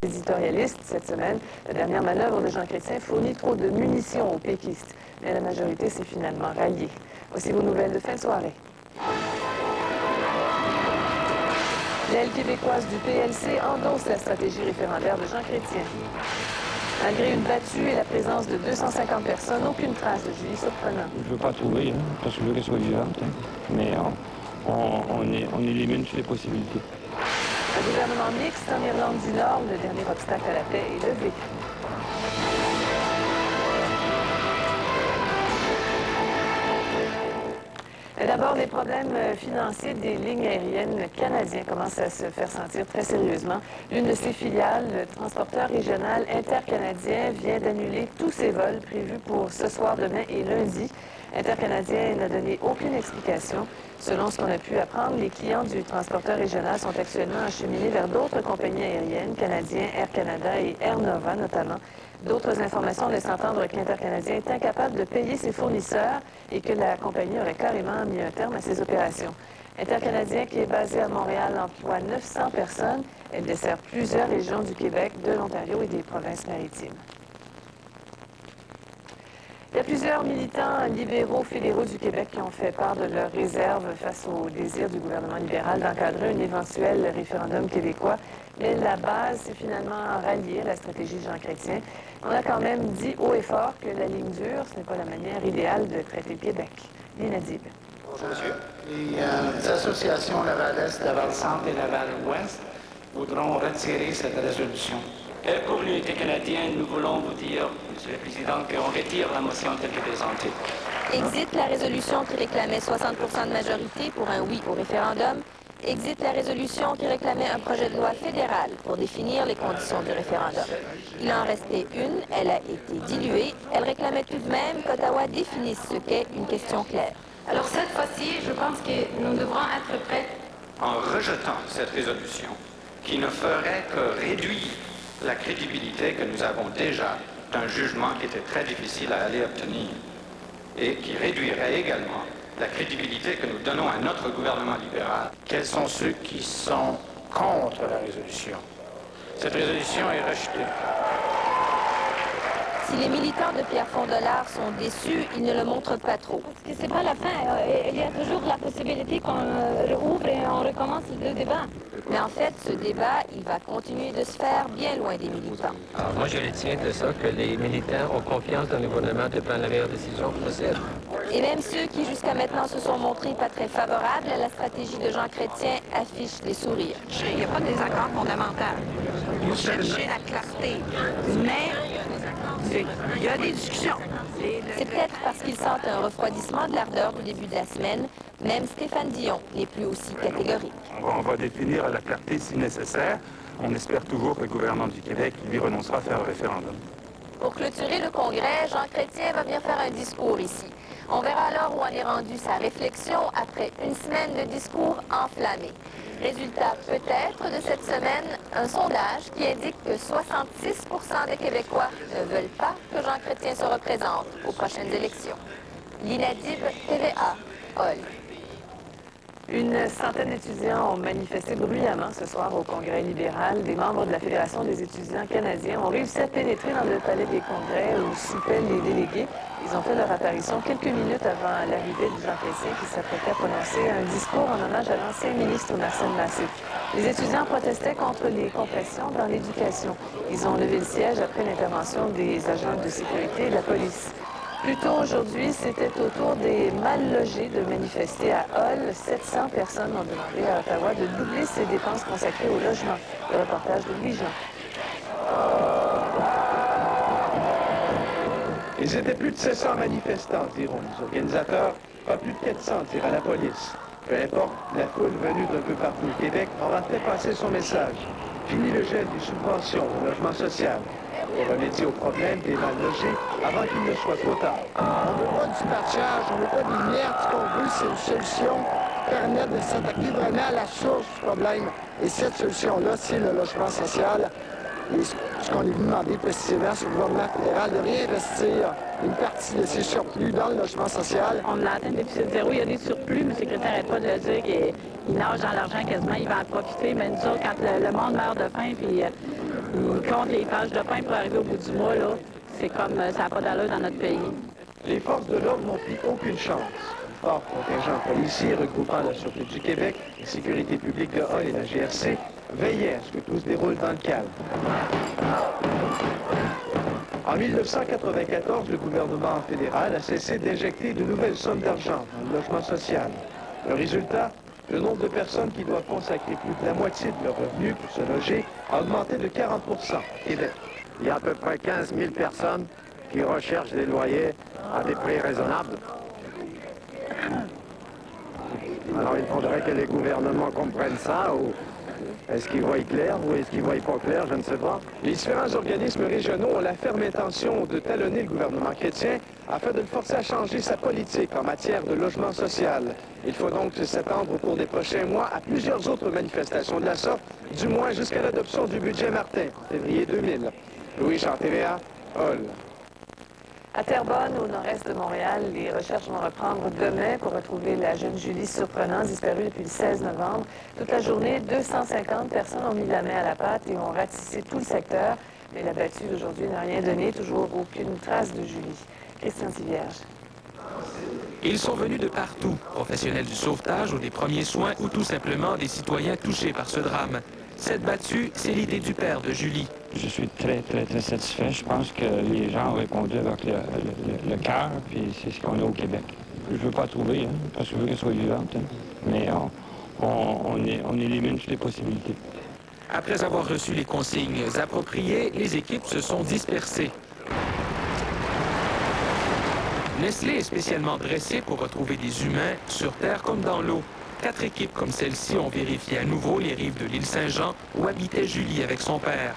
Éditorialiste cette semaine, la dernière manœuvre de Jean Chrétien fournit trop de munitions aux péquistes, mais la majorité s'est finalement ralliée. Voici vos nouvelles de fin de soirée. L'aile québécoise du PLC endosse la stratégie référendaire de Jean Chrétien. Malgré une battue et la présence de 250 personnes, aucune trace de Julie Surprenant. Je ne veux pas trouver, parce que je veux qu'elle soit vivante, mais on élimine toutes les possibilités. Un gouvernement mixte en Irlande du Nord, le dernier obstacle à la paix est levé. D'abord, les problèmes financiers des lignes aériennes canadiennes commencent à se faire sentir très sérieusement. L'une de ses filiales, le transporteur régional intercanadien, vient d'annuler tous ses vols prévus pour ce soir, demain et lundi. Intercanadien n'a donné aucune explication. Selon ce qu'on a pu apprendre, les clients du transporteur régional sont actuellement acheminés vers d'autres compagnies aériennes, Canadien, Air Canada et Air Nova notamment. D'autres informations laissent entendre qu'Intercanadien est incapable de payer ses fournisseurs et que la compagnie aurait carrément mis un terme à ses opérations. Intercanadien, qui est basé à Montréal, emploie 900 personnes. Elle dessert plusieurs régions du Québec, de l'Ontario et des provinces maritimes. Il y a plusieurs militants libéraux fédéraux du Québec qui ont fait part de leur réserve face au désir du gouvernement libéral d'encadrer un éventuel référendum québécois. Mais la base s'est finalement ralliée à la stratégie de Jean Chrétien. On a quand même dit haut et fort que la ligne dure, ce n'est pas la manière idéale de traiter le Québec. Lina Dib. Bonjour, monsieur. Les associations Laval-Est, Laval-Centre et Laval-Ouest voudront retirer cette résolution. Pour l'unité canadienne, nous voulons vous dire, Monsieur le Président, qu'on retire la motion telle que présentée. Exit la résolution qui réclamait 60 de majorité pour un oui au référendum. Exit la résolution qui réclamait un projet de loi fédéral pour définir les conditions du référendum. Il en restait une, elle a été diluée. Elle réclamait tout de même qu'Ottawa définisse ce qu'est une question claire. Alors cette fois-ci, je pense que nous devrons être prêts. En rejetant cette résolution, qui ne ferait que réduire la crédibilité que nous avons déjà d'un jugement qui était très difficile à aller obtenir et qui réduirait également la crédibilité que nous donnons à notre gouvernement libéral. Quels sont ceux qui sont contre la résolution? Cette résolution est rejetée. Si les militants de Pierre Fondollard sont déçus, ils ne le montrent pas trop. Parce que c'est pas la fin. Il y a toujours la possibilité qu'on rouvre et on recommence le débat. Mais en fait, ce débat, il va continuer de se faire bien loin des militants. Alors moi, je retiens de ça que les militants ont confiance dans le gouvernement de prendre la meilleure décision possible. Et même ceux qui jusqu'à maintenant se sont montrés pas très favorables à la stratégie de Jean Chrétien affichent des sourires. Il n'y a pas de désaccord fondamental. Vous cherchez la clarté. Mais il y a des discussions. C'est peut-être parce qu'ils sentent un refroidissement de l'ardeur du début de la semaine. Même Stéphane Dion n'est plus aussi catégorique. On va définir la clarté si nécessaire. On espère toujours que le gouvernement du Québec lui renoncera à faire un référendum. Pour clôturer le congrès, Jean Chrétien va bien faire un discours ici. On verra alors où en est rendue sa réflexion après une semaine de discours enflammés. Résultat peut-être de cette semaine, un sondage qui indique que 66 des Québécois ne veulent pas que Jean Chrétien se représente aux prochaines élections. Lina Dib, TVA, Hall. Une centaine d'étudiants ont manifesté bruyamment ce soir au Congrès libéral. Des membres de la Fédération des étudiants canadiens ont réussi à pénétrer dans le palais des congrès où soupaient les délégués. Ils ont fait leur apparition quelques minutes avant l'arrivée de Jean Chrétien qui s'apprêtait à prononcer un discours en hommage à l'ancien ministre Marcel Massé. Les étudiants protestaient contre les compressions dans l'éducation. Ils ont levé le siège après l'intervention des agents de sécurité et de la police. Plus tôt aujourd'hui, c'était au tour des mal-logés de manifester à Hull. 700 personnes ont demandé à Ottawa de doubler ses dépenses consacrées au logement. Le reportage de Louis Jean. Ils étaient plus de 700 manifestants, diront les organisateurs, pas plus de 400, diront la police. Peu importe, la foule venue d'un peu partout au Québec aura fait passer son message. Fini le gel des subventions au logement social. Pour remédier au problème des mal-logés avant qu'il ne soit trop tard. On ne veut pas du patchage, on ne veut pas des miettes. Ce qu'on veut, c'est une solution permettre de s'attaquer vraiment à la source du problème. Et cette solution-là, c'est le logement social. Et ce qu'on est venu demander précisément, c'est au gouvernement fédéral de réinvestir une partie de ces surplus dans le logement social. On a atteint le déficit zéro, il y a des surplus, mais le secrétaire n'arrête pas de le dire qu'il nage dans l'argent quasiment, il va en profiter. Mais nous autres, quand le monde meurt de faim, puis Ils comptent les pages de pain pour arriver au bout du mois, là. C'est comme ça n'a pas d'allure dans notre pays. Les forces de l'ordre n'ont pris aucune chance. Un fort contingent policier regroupant la Sûreté du Québec, la Sécurité publique de Hall et la GRC veillait à ce que tout se déroule dans le calme. En 1994, le gouvernement fédéral a cessé d'injecter de nouvelles sommes d'argent dans le logement social. Le résultat, le nombre de personnes qui doivent consacrer plus de la moitié de leurs revenus pour se loger a augmenté de 40 au Québec. Il y a à peu près 15 000 personnes qui recherchent des loyers à des prix raisonnables. Alors il faudrait que les gouvernements comprennent ça, ou est-ce qu'ils voient clair, ou est-ce qu'ils voient pas clair, je ne sais pas. Les différents organismes régionaux ont la ferme intention de talonner le gouvernement chrétien afin de le forcer à changer sa politique en matière de logement social. Il faut donc s'attendre au cours des prochains mois à plusieurs autres manifestations de la sorte, du moins jusqu'à l'adoption du budget Martin en février 2000. Louis-Jean, TVA, Hall. À Terrebonne, au nord-est de Montréal, les recherches vont reprendre demain pour retrouver la jeune Julie Surprenant, disparue depuis le 16 novembre. Toute la journée, 250 personnes ont mis la main à la pâte et ont ratissé tout le secteur. Mais la battue d'aujourd'hui n'a rien donné, toujours aucune trace de Julie. Christian Thivierge. Ils sont venus de partout, professionnels du sauvetage ou des premiers soins ou tout simplement des citoyens touchés par ce drame. Cette battue, c'est l'idée du père de Julie. Je suis très satisfait. Je pense que les gens ont répondu avec le cœur, puis c'est ce qu'on a au Québec. Je ne veux pas trouver, hein, parce que je veux qu'elle soit vivante, hein. Mais on élimine toutes les possibilités. Après avoir reçu les consignes appropriées, les équipes se sont dispersées. Nestlé est spécialement dressé pour retrouver des humains sur Terre comme dans l'eau. 4 équipes comme celle-ci ont vérifié à nouveau les rives de l'île Saint-Jean où habitait Julie avec son père.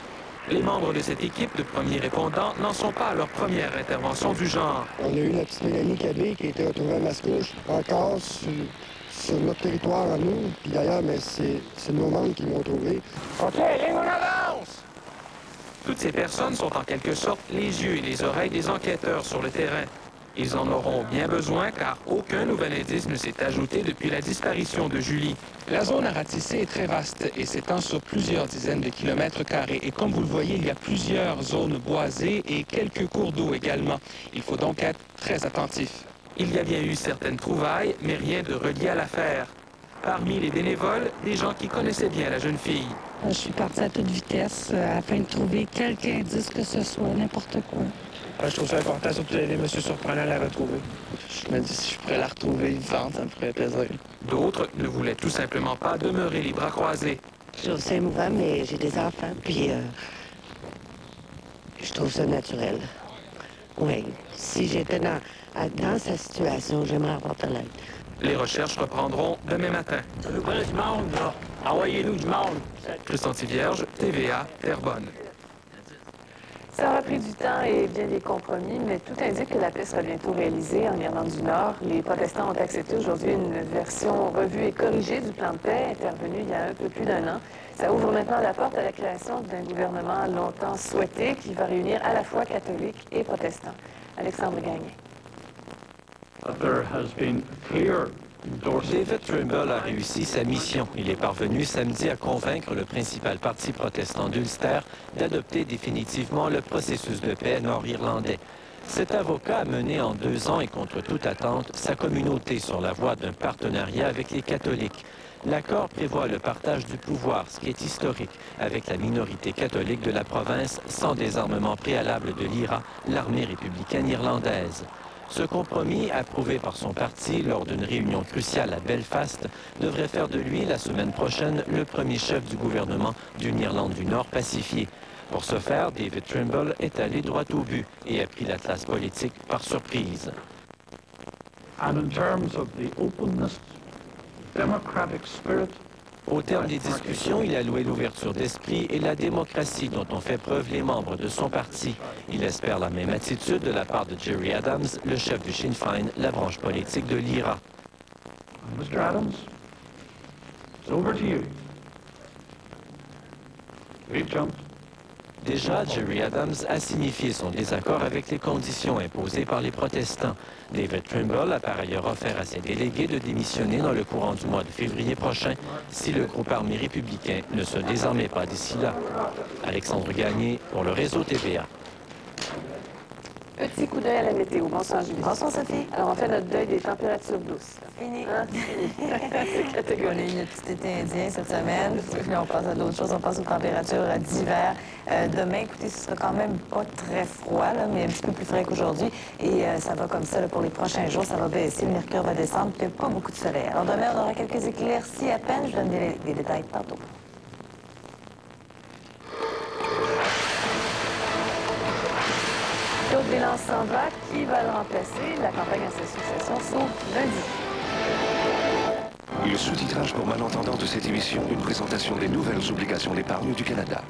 Les membres de cette équipe de premiers répondants n'en sont pas à leur première intervention du genre. On a eu la petite Mélanie Cabé qui a été retrouvée à Mascouche, encore sur notre territoire à nous. Puis d'ailleurs, mais c'est nos membres qui l'ont trouvée. OK, ligne, on avance! Toutes ces personnes sont en quelque sorte les yeux et les oreilles des enquêteurs sur le terrain. Ils en auront bien besoin car aucun nouvel indice ne s'est ajouté depuis la disparition de Julie. La zone à ratisser est très vaste et s'étend sur plusieurs dizaines de kilomètres carrés. Et comme vous le voyez, il y a plusieurs zones boisées et quelques cours d'eau également. Il faut donc être très attentif. Il y a bien eu certaines trouvailles, mais rien de relié à l'affaire. Parmi les bénévoles, des gens qui connaissaient bien la jeune fille. Je suis partie à toute vitesse afin de trouver quelque indice que ce soit, n'importe quoi. Je trouve ça important, surtout d'aider M. Surprenant à la retrouver. Je me dis, si je pourrais la retrouver vivante, ça me ferait plaisir. D'autres ne voulaient tout simplement pas demeurer les bras croisés. Je trouve ça émouvant, mais j'ai des enfants, puis je trouve ça naturel. Oui, si j'étais dans sa situation, j'aimerais apporter l'aide. Les recherches reprendront demain matin. Ça nous prend du monde, là. Envoyez-nous du monde. Christian Thivierge, TVA, Terrebonne. Ça aura pris du temps et bien des compromis, mais tout indique que la paix sera bientôt réalisée en Irlande du Nord. Les protestants ont accepté aujourd'hui une version revue et corrigée du plan de paix intervenu il y a un peu plus d'1 an. Ça ouvre maintenant la porte à la création d'un gouvernement longtemps souhaité qui va réunir à la fois catholiques et protestants. Alexandre Gagné. David Trimble a réussi sa mission. Il est parvenu samedi à convaincre le principal parti protestant d'Ulster d'adopter définitivement le processus de paix nord-irlandais. Cet avocat a mené en 2 ans et contre toute attente sa communauté sur la voie d'un partenariat avec les catholiques. L'accord prévoit le partage du pouvoir, ce qui est historique, avec la minorité catholique de la province sans désarmement préalable de l'IRA, l'armée républicaine irlandaise. Ce compromis, approuvé par son parti lors d'une réunion cruciale à Belfast, devrait faire de lui, la semaine prochaine, le premier chef du gouvernement d'une Irlande du Nord pacifiée. Pour ce faire, David Trimble est allé droit au but et a pris la classe politique par surprise. Au terme des discussions, il a loué l'ouverture d'esprit et la démocratie dont ont fait preuve les membres de son parti. Il espère la même attitude de la part de Gerry Adams, le chef du Sinn Féin, la branche politique de l'IRA. Mr. Adams, it's over to you. We've jumped. Déjà, Gerry Adams a signifié son désaccord avec les conditions imposées par les protestants. David Trimble a par ailleurs offert à ses délégués de démissionner dans le courant du mois de février prochain si le groupe armé républicain ne se désarmait pas d'ici là. Alexandre Gagné pour le réseau TVA. Petit coup d'œil à la météo. Bonsoir, Julie. Bonsoir, Sophie. Alors, on fait notre deuil des températures douces. Fini. Hein? C'est catégorique. On a eu notre petit été indien cette semaine. Puis on passe à d'autres choses. On passe aux températures d'hiver. Demain, écoutez, ce sera quand même pas très froid, là, mais un petit peu plus frais qu'aujourd'hui. Et ça va comme ça là, pour les prochains jours. Ça va baisser. Le mercure va descendre. Puis il n'y a pas beaucoup de soleil. Alors, demain, on aura quelques éclaircies à peine. Je donne des détails tantôt. Claude Bélan s'en va. Qui va le remplacer? La campagne à sa succession s'ouvre lundi. Le sous-titrage pour malentendants de cette émission, une présentation des nouvelles obligations d'épargne du Canada.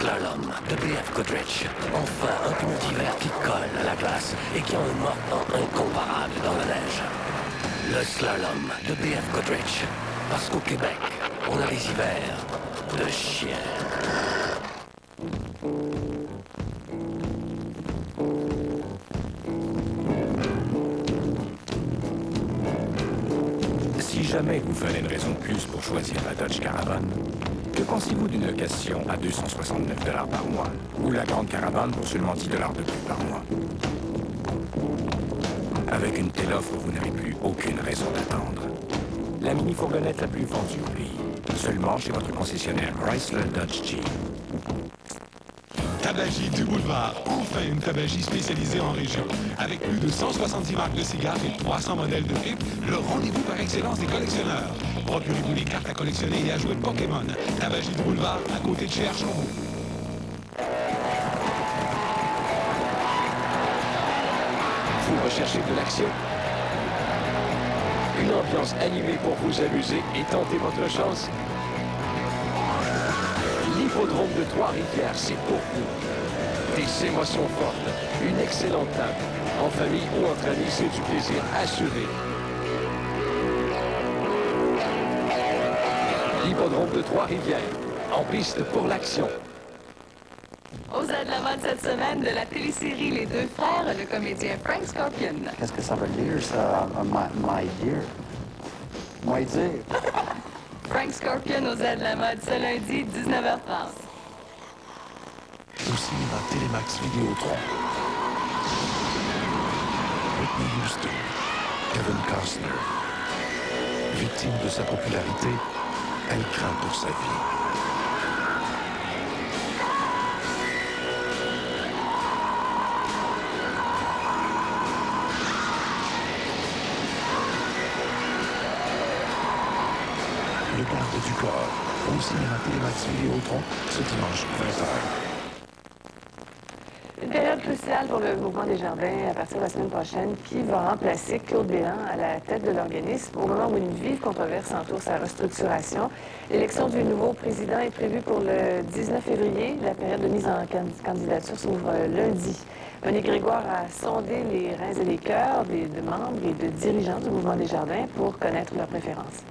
Slalom de B.F. Goodrich. Enfin, un pneu d'hiver qui colle à la glace et qui a un mordant incomparable dans la neige. Le slalom de B.F. Goodrich. Parce qu'au Québec, on a des hivers de chien. Si jamais vous fallait une raison de plus pour choisir la Dodge Caravan, que pensez-vous d'une location à 269 $ par mois ou la grande caravane pour seulement 10 $ de plus par mois? Avec une telle offre, vous n'avez plus aucune raison d'attendre. La mini-fourgonnette la plus vendue au pays, seulement chez votre concessionnaire Chrysler Dodge Jeep. Tabagie du Boulevard, enfin une tabagie spécialisée en région. Avec plus de 170 marques de cigares et 300 modèles de pipe, le rendez-vous par excellence des collectionneurs. Procurez-vous des cartes à collectionner et à jouer Pokémon. Tabagie du Boulevard, à côté de chez Archambault. Vous recherchez de l'action? Une ambiance animée pour vous amuser et tenter votre chance? L'hippodrome de Trois-Rivières, c'est pour vous. Des émotions fortes, une excellente table. En famille ou entre amis, c'est du plaisir assuré. L'hippodrome de Trois-Rivières, en piste pour l'action. Aux aides de la mode cette semaine de la télésérie Les Deux Frères, le comédien Frank Scorpion. Qu'est-ce que ça veut dire, ça, my dear? My dear. Frank Scorpion aux aides de la mode ce lundi, 19h30. Au cinéma Télémax Vidéotron. Whitney Houston, Kevin Costner. Victime de sa popularité, elle craint pour sa vie. Le garde du corps, au cinéma Télémax Vidéotron, ce dimanche 20h. Une période cruciale pour le mouvement des jardins à partir de la semaine prochaine qui va remplacer Claude Bélan à la tête de l'organisme au moment où une vive controverse entoure sa restructuration. L'élection du nouveau président est prévue pour le 19 février. La période de mise en candidature s'ouvre lundi. Monique Grégoire a sondé les reins et les cœurs de membres et de dirigeants du mouvement des jardins pour connaître leurs préférences.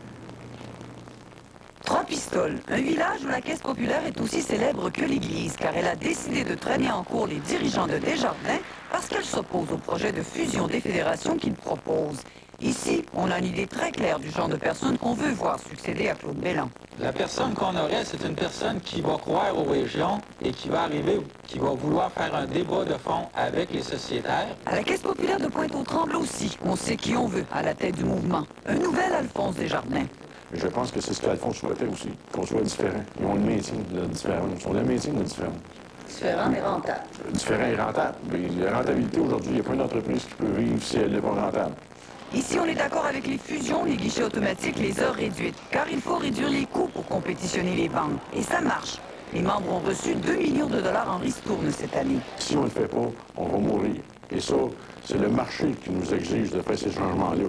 Trois-Pistoles, un village où la caisse populaire est aussi célèbre que l'Église, car elle a décidé de traîner en cours les dirigeants de Desjardins parce qu'elle s'oppose au projet de fusion des fédérations qu'il propose. Ici, on a une idée très claire du genre de personne qu'on veut voir succéder à Claude Bélan. La personne qu'on aurait, c'est une personne qui va croire aux régions et qui va arriver, qui va vouloir faire un débat de fond avec les sociétaires. À la Caisse populaire de Pointe-aux-Trembles aussi, on sait qui on veut à la tête du mouvement. Un nouvel Alphonse Desjardins. Je pense que c'est ce qu'Alphonse souhaitait aussi, qu'on soit différent. Ils ont le maintien de la différence. On a le maintien de la différence. Différent mais rentable. Différent et rentable. Mais la rentabilité, aujourd'hui, il n'y a pas une entreprise qui peut vivre si elle n'est pas rentable. Ici, on est d'accord avec les fusions, les guichets automatiques, les heures réduites, car il faut réduire les coûts pour compétitionner les banques. Et ça marche. Les membres ont reçu 2 millions de dollars en ristourne cette année. Si on ne le fait pas, on va mourir. Et ça, c'est le marché qui nous exige de faire ces changements-là.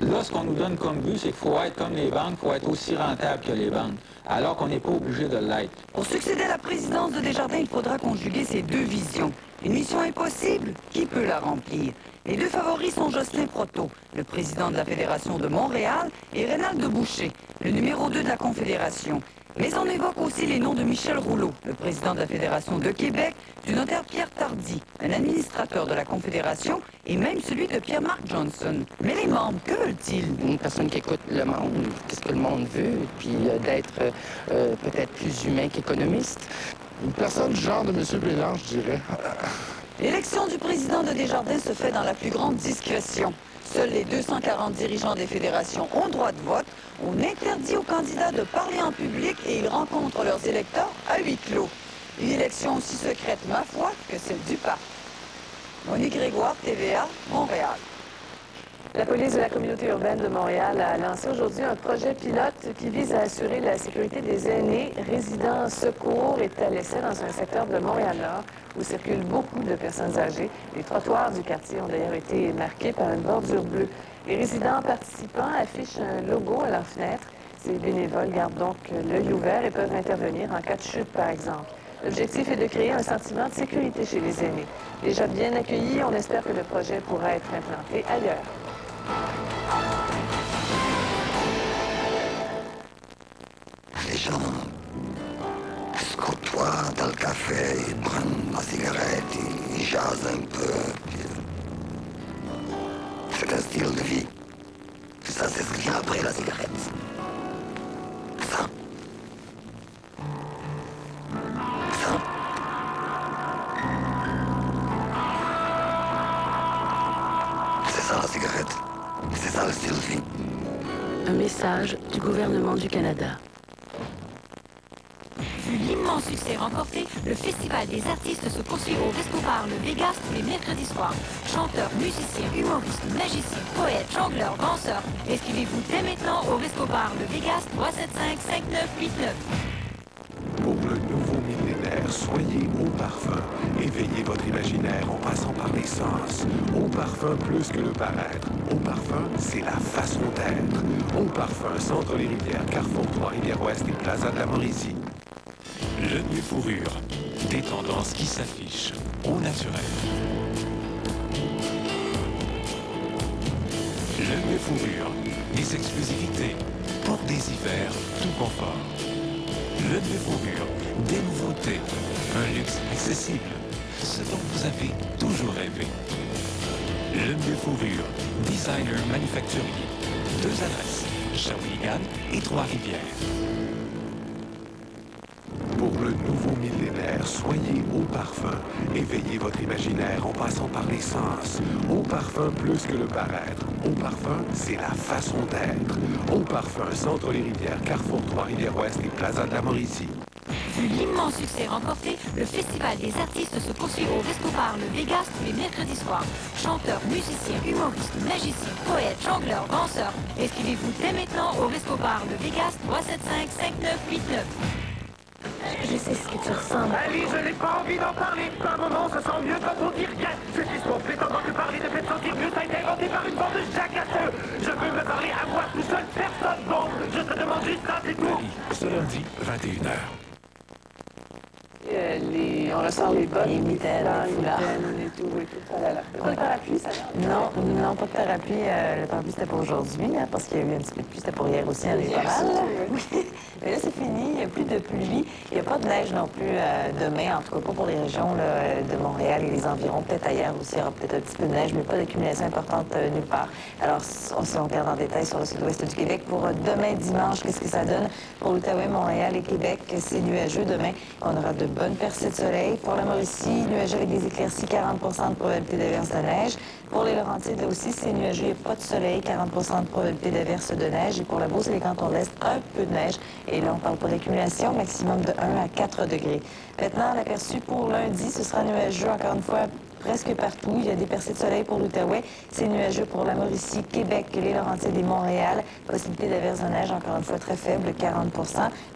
Là, ce qu'on nous donne comme but, c'est qu'il faut être comme les banques, il faut être aussi rentable que les banques, alors qu'on n'est pas obligé de l'être. Pour succéder à la présidence de Desjardins, il faudra conjuguer ces deux visions. Une mission impossible, qui peut la remplir? Les deux favoris sont Jocelyn Proto, le président de la Fédération de Montréal, et Rénald Boucher, le numéro 2 de la Confédération. Mais on évoque aussi les noms de Michel Rouleau, le président de la Fédération de Québec, du notaire Pierre Tardy, un administrateur de la Confédération, et même celui de Pierre-Marc Johnson. Mais les membres, que veulent-ils? Une personne qui écoute le monde, qu'est-ce que le monde veut, et puis d'être peut-être plus humain qu'économiste. Une personne du genre de M. Bélan, je dirais. L'élection du président de Desjardins se fait dans la plus grande discrétion. Seuls les 240 dirigeants des fédérations ont droit de vote. On interdit aux candidats de parler en public et ils rencontrent leurs électeurs à huis clos. Une élection aussi secrète, ma foi, que celle du pape. Monique Grégoire, TVA, Montréal. La police de la communauté urbaine de Montréal a lancé aujourd'hui un projet pilote qui vise à assurer la sécurité des aînés résidant secours et à l'essai dans un secteur de Montréal-Nord où circulent beaucoup de personnes âgées. Les trottoirs du quartier ont d'ailleurs été marqués par une bordure bleue. Les résidents participants affichent un logo à leur fenêtre. Ces bénévoles gardent donc l'œil ouvert et peuvent intervenir en cas de chute, par exemple. L'objectif est de créer un sentiment de sécurité chez les aînés. Déjà bien accueillis, on espère que le projet pourra être implanté ailleurs. Les gens se côtoient dans le café, ils prennent la cigarette, ils jasent un peu. C'est un style de vie. Ça, c'est ce qui vient après la cigarette. Ça. Ça. C'est ça la cigarette. C'est ça le style de vie. Un message du gouvernement du Canada. Vu l'immense succès remporté, le Festival des artistes se poursuit au Resto-Bar Le Vegas tous les mercredis soirs. Chanteurs, musiciens, humoristes, magiciens, poètes, jongleurs, danseurs. Inscrivez-vous dès maintenant au Resto-Bar Le Vegas 375-5989. Pour le nouveau millénaire, soyez au parfum. Éveillez votre imaginaire en passant par les sens. Au parfum plus que le paraître. Au parfum, c'est la façon d'être. Au parfum, Centre les Rivières, Carrefour, Trois-Rivières-Ouest et Plaza de la Mauricie. Le mieux fourrure. Des tendances qui s'affichent au naturel. Le mieux fourrure. Des exclusivités pour des hivers tout confort. Le mieux fourrure. Des nouveautés. Un luxe accessible. Ce dont vous avez toujours rêvé. Le mieux fourrure. Designer manufacturier. 2 adresses. Shawinigan et Trois-Rivières. Pour le nouveau millénaire, soyez au parfum. Éveillez votre imaginaire en passant par les sens. Au parfum plus que le paraître. Au parfum, c'est la façon d'être. Au parfum, Centre les Rivières, Carrefour, Trois-Rivières-Ouest et Plaza de la Mauricie. Vu l'immense succès remporté, le Festival des artistes se poursuit au Resto-Bar Le Vegas tous les mercredis soirs. Chanteurs, musiciens, humoristes, magiciens, poètes, jongleurs, danseurs. Inscrivez-vous dès maintenant au Resto-Bar Le Vegas 375-5989. Je sais ce que tu ressens. Ali, je n'ai pas envie d'en parler. Par moment, ça sent mieux quand on dit rien. Cette histoire prétendant que parler te fait sentir mieux, ça a été inventé par une bande de jacasseux. Je veux me parler à moi tout seul, personne d'autre. Je te demande juste ça, c'est tout. Ce lundi, 21h. On ressort les bottes, les mitaines, les foulards. Et tout. Pas de parapluie, ça? Non, pas de thérapie. Le parapluie, c'était pour aujourd'hui, hein, parce qu'il y a eu un petit peu de pluie. C'était pour hier aussi, à l'école. Oui. Mais là, c'est fini. Il n'y a plus de pluie. Il n'y a pas de neige non plus demain, en tout cas pas pour les régions là, de Montréal et les environs. Peut-être ailleurs aussi, il y aura peut-être un petit peu de neige, mais pas d'accumulation importante nulle part. Alors, si on regarde en détail sur le sud-ouest du Québec, pour demain dimanche, qu'est-ce que ça donne? Pour l'Outaouais, Montréal et Québec, c'est nuageux demain. On aura de bonnes percées de soleil. Pour la Mauricie, nuageux avec des éclaircies, 40 de probabilité d'averse de neige. Pour les Laurentides aussi, c'est nuageux, il n'y a pas de soleil, 40 de probabilité d'averse de neige. Et pour la Beauce et les Cantons de l'Est, un peu de neige. Et là, on parle pas d'accumulation, maximum de 1 à 4 degrés. Maintenant, l'aperçu pour lundi, ce sera nuageux, encore une fois, presque partout. Il y a des percées de soleil pour l'Outaouais. C'est nuageux pour la Mauricie, Québec, les Laurentides et Montréal. Possibilité d'averse de neige, encore une fois, très faible, 40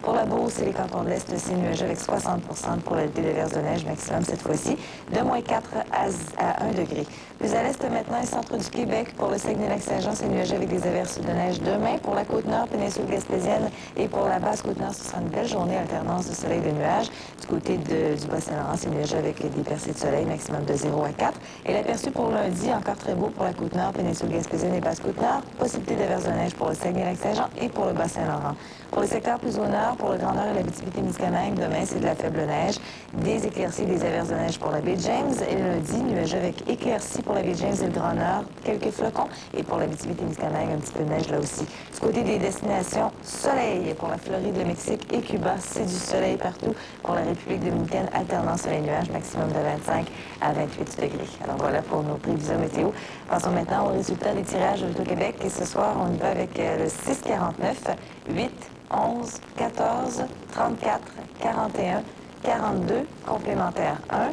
Pour la Beauce et les cantons de l'Est, c'est nuageux avec 60 de probabilité d'averse de neige maximum cette fois-ci, de moins 4 à 1 degré. Plus à l'Est maintenant, et centre du Québec, pour le Saguenay-Lac-Saint-Jean, c'est nuageux avec des averses de neige demain. Pour la Côte-Nord, péninsule gaspésienne et pour la basse Côte-Nord, ce sera une belle journée, alternance de soleil et de nuages. Du côté du Bas-Saint-Laurent, c'est nuageux avec des percées de soleil, maximum de 0 à 4. Et l'aperçu pour lundi, encore très beau pour la Côte-Nord, péninsule gaspésienne et basse Côte-Nord. Possibilité d'averse de neige pour le Saguenay-Lac-Saint-Jean et pour le Bas-Saint-Laurent. Pour les secteurs plus au nord, pour le Grand Nord et la Abitibi-Témiscamingue, demain, c'est de la faible neige. Des éclaircies, des averses de neige pour la baie James. Et lundi, nuageux avec éclaircies pour la baie James et le Grand Nord, quelques flocons. Et pour l'Abitibi-Témiscamingue, un petit peu de neige là aussi. Du côté des destinations, soleil pour la Floride, le Mexique et Cuba. C'est du soleil partout. Pour la République dominicaine, alternant soleil-nuage, maximum de 25 à 28 degrés. Alors voilà pour nos prévisions météo. Passons maintenant aux résultats des tirages au Québec. Et ce soir, on y va avec le 649, 8, 11, 14, 34, 41, 42, complémentaire 1.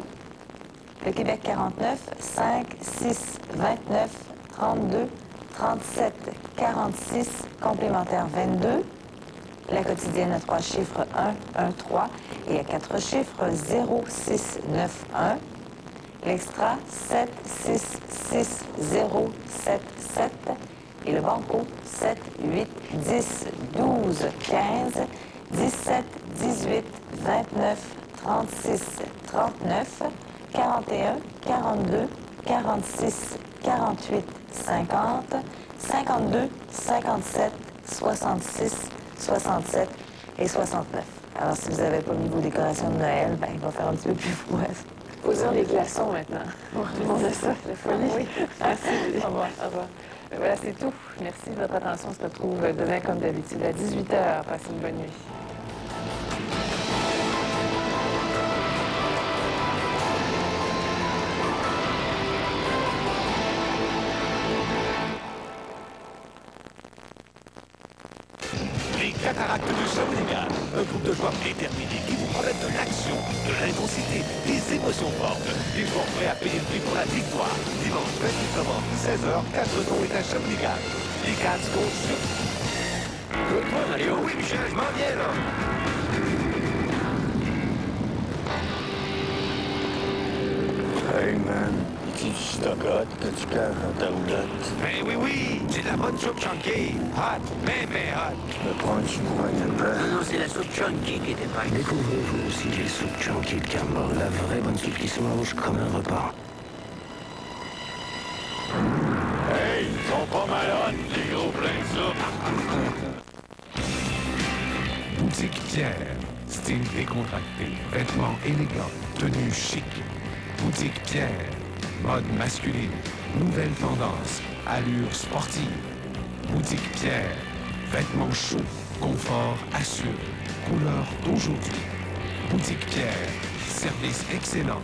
Le Québec 49, 5, 6, 29, 32, 37, 46, complémentaire 22. La quotidienne à 3 chiffres 1, 1, 3 et à 4 chiffres 0, 6, 9, 1. L'extra 7, 6, 6, 0, 7, 7. Et le banco 7, 8, 10, 12, 15, 17, 18, 29, 36, 39, 41, 42, 46, 48, 50, 52, 57, 66, 67 et 69. Alors, si vous n'avez pas mis vos décorations de Noël, ben, il va faire un petit peu plus froid. Posons les glaçons maintenant. Tout le monde a ça, la folie. Oui. Merci. Au revoir. Au revoir. Voilà, c'est tout. Merci de votre attention. On se retrouve demain, comme d'habitude, à 18h. Passez une bonne nuit. Les cataractes de Shawinigan, un groupe de joueurs déterminés qui vous promettent de l'action, de l'intensité, des émotions fortes, des joueurs prêts à payer le prix pour la victoire. Dimanche 28 novembre, 16h, 4 tours est à Shawinigan. Les Cats comptent sur... Écoute-moi, Mario. Oui, Michel, je m'en viens, là. Hey, man. Tu stockotes, t'as-tu cœur dans ta roulotte? Ben oui, c'est de la bonne soupe chunky. Hot, mais hot. Me prends-tu pour un grimpeur? Non, c'est la soupe chunky qui était pas. Découvrez-vous aussi les soupes chunky de Carmel, la vraie bonne soupe qui se mange comme un repas. Hey, ils sont pas malades, les gros pleins de soupe. Boutique Pierre. Style décontracté, vêtements élégants, tenues chic. Boutique Pierre. Mode masculine, nouvelle tendance, allure sportive. Boutique Pierre. Vêtements chauds, confort assuré, couleur d'aujourd'hui. Boutique Pierre. Service excellent.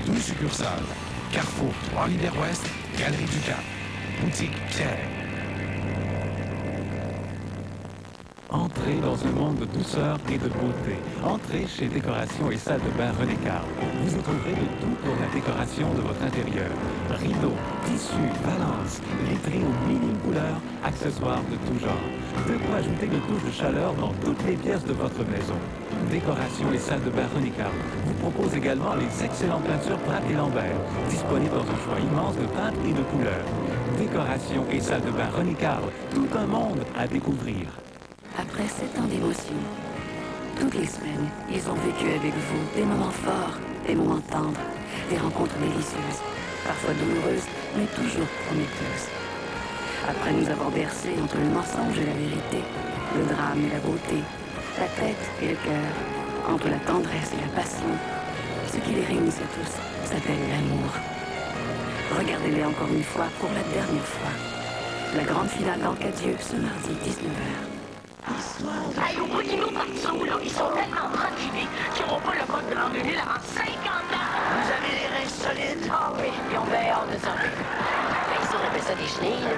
2 succursales. Carrefour 3-Rivières-Ouest, Galerie du Cap. Boutique Pierre. Entrez dans un monde de douceur et de beauté. Entrez chez Décoration et Salle de Bain René Carle. Vous y trouverez de tout pour la décoration de votre intérieur. Rideaux, tissus, balances, vitrines aux mille couleurs, accessoires de tout genre. De quoi ajouter une touche de chaleur dans toutes les pièces de votre maison. Décoration et Salle de Bain René Carle vous propose également les excellentes peintures Pratt et Lambert, disponibles dans un choix immense de peintres et de couleurs. Décoration et Salle de Bain René Carle, tout un monde à découvrir. Après 7 ans d'émotion, toutes les semaines, ils ont vécu avec vous des moments forts, des moments tendres, des rencontres délicieuses, parfois douloureuses, mais toujours prometteuses. Après nous avoir bercés entre le mensonge et la vérité, le drame et la beauté, la tête et le cœur, entre la tendresse et la passion, ce qui les réunissait tous s'appelle l'amour. Regardez-les encore une fois pour la dernière fois. La grande finale d'Encadieu ce mardi 19h. Hey, au bout qu'ils nous partent ça, là, ils sont tellement tranquillés qu'ils n'auront pas le code de l'an 2000 avant 50 ans. Vous avez les reins solides? Ah oui, ils ont bien hâte de sortir. Ils ont appelé ça des chenilles.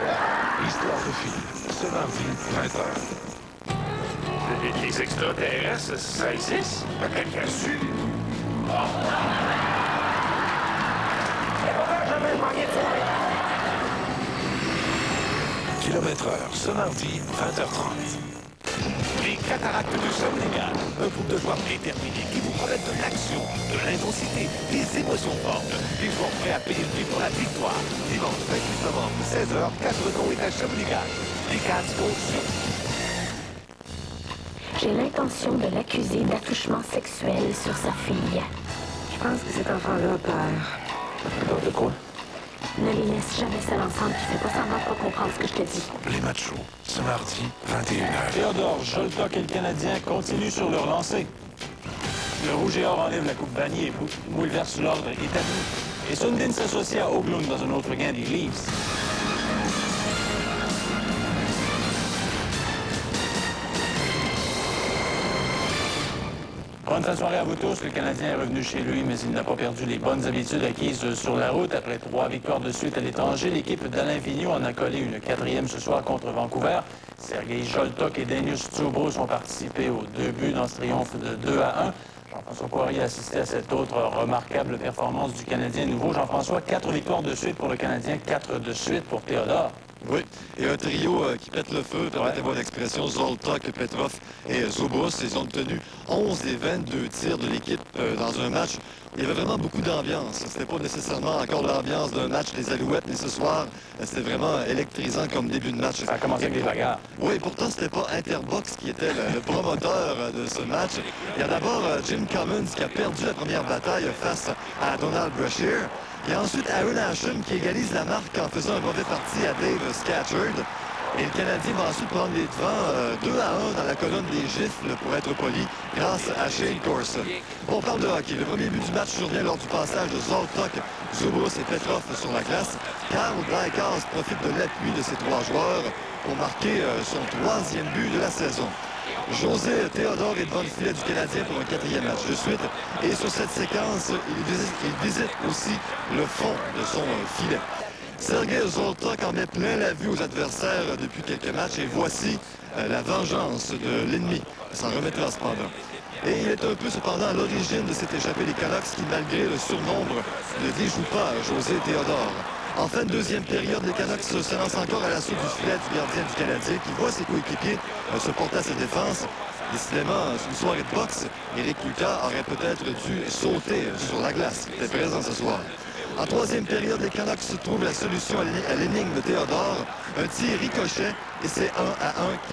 Histoire de filles, ce mardi, 20h. Les extraterrestres, ça existe? Quelqu'un su? Kilomètre-heure, ce mardi, 20h30. Les Cataractes de Shawinigan, un groupe de joueurs déterminés qui vous promettent de l'action, de l'intensité, des émotions fortes, des joueurs prêts à payer le prix pour la victoire. Dimanche 28 novembre, 16h, 4 Redon est à Shawinigan. Les Cats comptent sur J'ai l'intention de l'accuser d'attouchement sexuel sur sa fille. Je pense que cet enfant-là perd. de quoi? Ne les laisse jamais seuls ensemble, puis fais pas semblant de pas comprendre ce que je te dis. Les machos, ce mardi, 21h. Théodore, Joltok et le Canadien continuent sur leur lancée. Le Rouge et Or enlève la coupe Vanier et bouleverse l'ordre établi. Et Sundin s'associe à Oglund dans un autre gain des Leafs. Bonne fin de soirée à vous tous. Le Canadien est revenu chez lui, mais il n'a pas perdu les bonnes habitudes acquises sur la route. Après 3 victoires de suite à l'étranger, l'équipe d'Alain Vigneault en a collé une 4e ce soir contre Vancouver. Sergei Joltok et Denius Tsubos ont participé aux 2 buts dans ce triomphe de 2-1. Jean-François Poirier a assisté à cette autre remarquable performance du Canadien nouveau. Jean-François, 4 victoires de suite pour le Canadien, 4 de suite pour Théodore. Oui, et un trio qui pète le feu, permettez-moi l'expression, Zoltok, Petrov et Zubos. Ils ont obtenu 11 des 22 tirs de l'équipe dans un match. Il y avait vraiment beaucoup d'ambiance. C'était pas nécessairement encore l'ambiance d'un match des Alouettes, mais ce soir, c'était vraiment électrisant comme début de match. Ça a commencé avec des bagarres. Oui, pourtant, c'était pas Interbox qui était le promoteur de ce match. Il y a d'abord Jim Cummins qui a perdu la première bataille face à Donald Brashear. Il y a ensuite Aaron Asham qui égalise la marque en faisant un mauvais parti à Dave Scatcherd. Et le Canadien va ensuite prendre les devants 2-1 dans la colonne des gifles, pour être poli, grâce à Shane Corson. Bon, on parle de hockey. Le premier but du match survient lors du passage de Zoltok, Zubos et Petrov sur la glace. Carl Dykhouse profite de l'appui de ces 3 joueurs pour marquer son 3e but de la saison. José Théodore est devant le filet du Canadien pour un 4e match de suite. Et sur cette séquence, il visite aussi le fond de son filet. Sergei Zoltok en met plein la vue aux adversaires depuis quelques matchs. Et voici la vengeance de l'ennemi. Il s'en remettra cependant. Et il est un peu cependant à l'origine de cette échappée des Canucks qui, malgré le surnombre, ne déjoue pas José Théodore. En fin de deuxième période, les Canucks se lancent encore à l'assaut du filet du gardien du Canadien qui voit ses coéquipiers se porter à sa défense. Décidément, sur une soirée de boxe, Éric Lucas aurait peut-être dû sauter sur la glace. Il était présent ce soir. En troisième période, les Canucks trouvent la solution à l'énigme de Théodore. Un tir ricochet et c'est 1-1.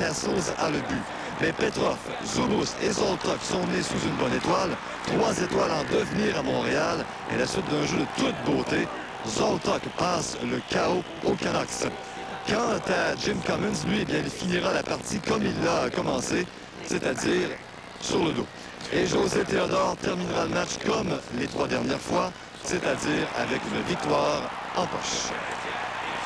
Castles a le but. Mais Petrov, Zubos et Zoltok sont nés sous une bonne étoile. 3 étoiles en devenir à Montréal. Et la suite d'un jeu de toute beauté, Zoltok passe le chaos aux Canucks. Quant à Jim Cummins, lui, eh bien, il finira la partie comme il l'a commencé, c'est-à-dire sur le dos. Et José Théodore terminera le match comme les 3 dernières fois, c'est-à-dire avec une victoire en poche.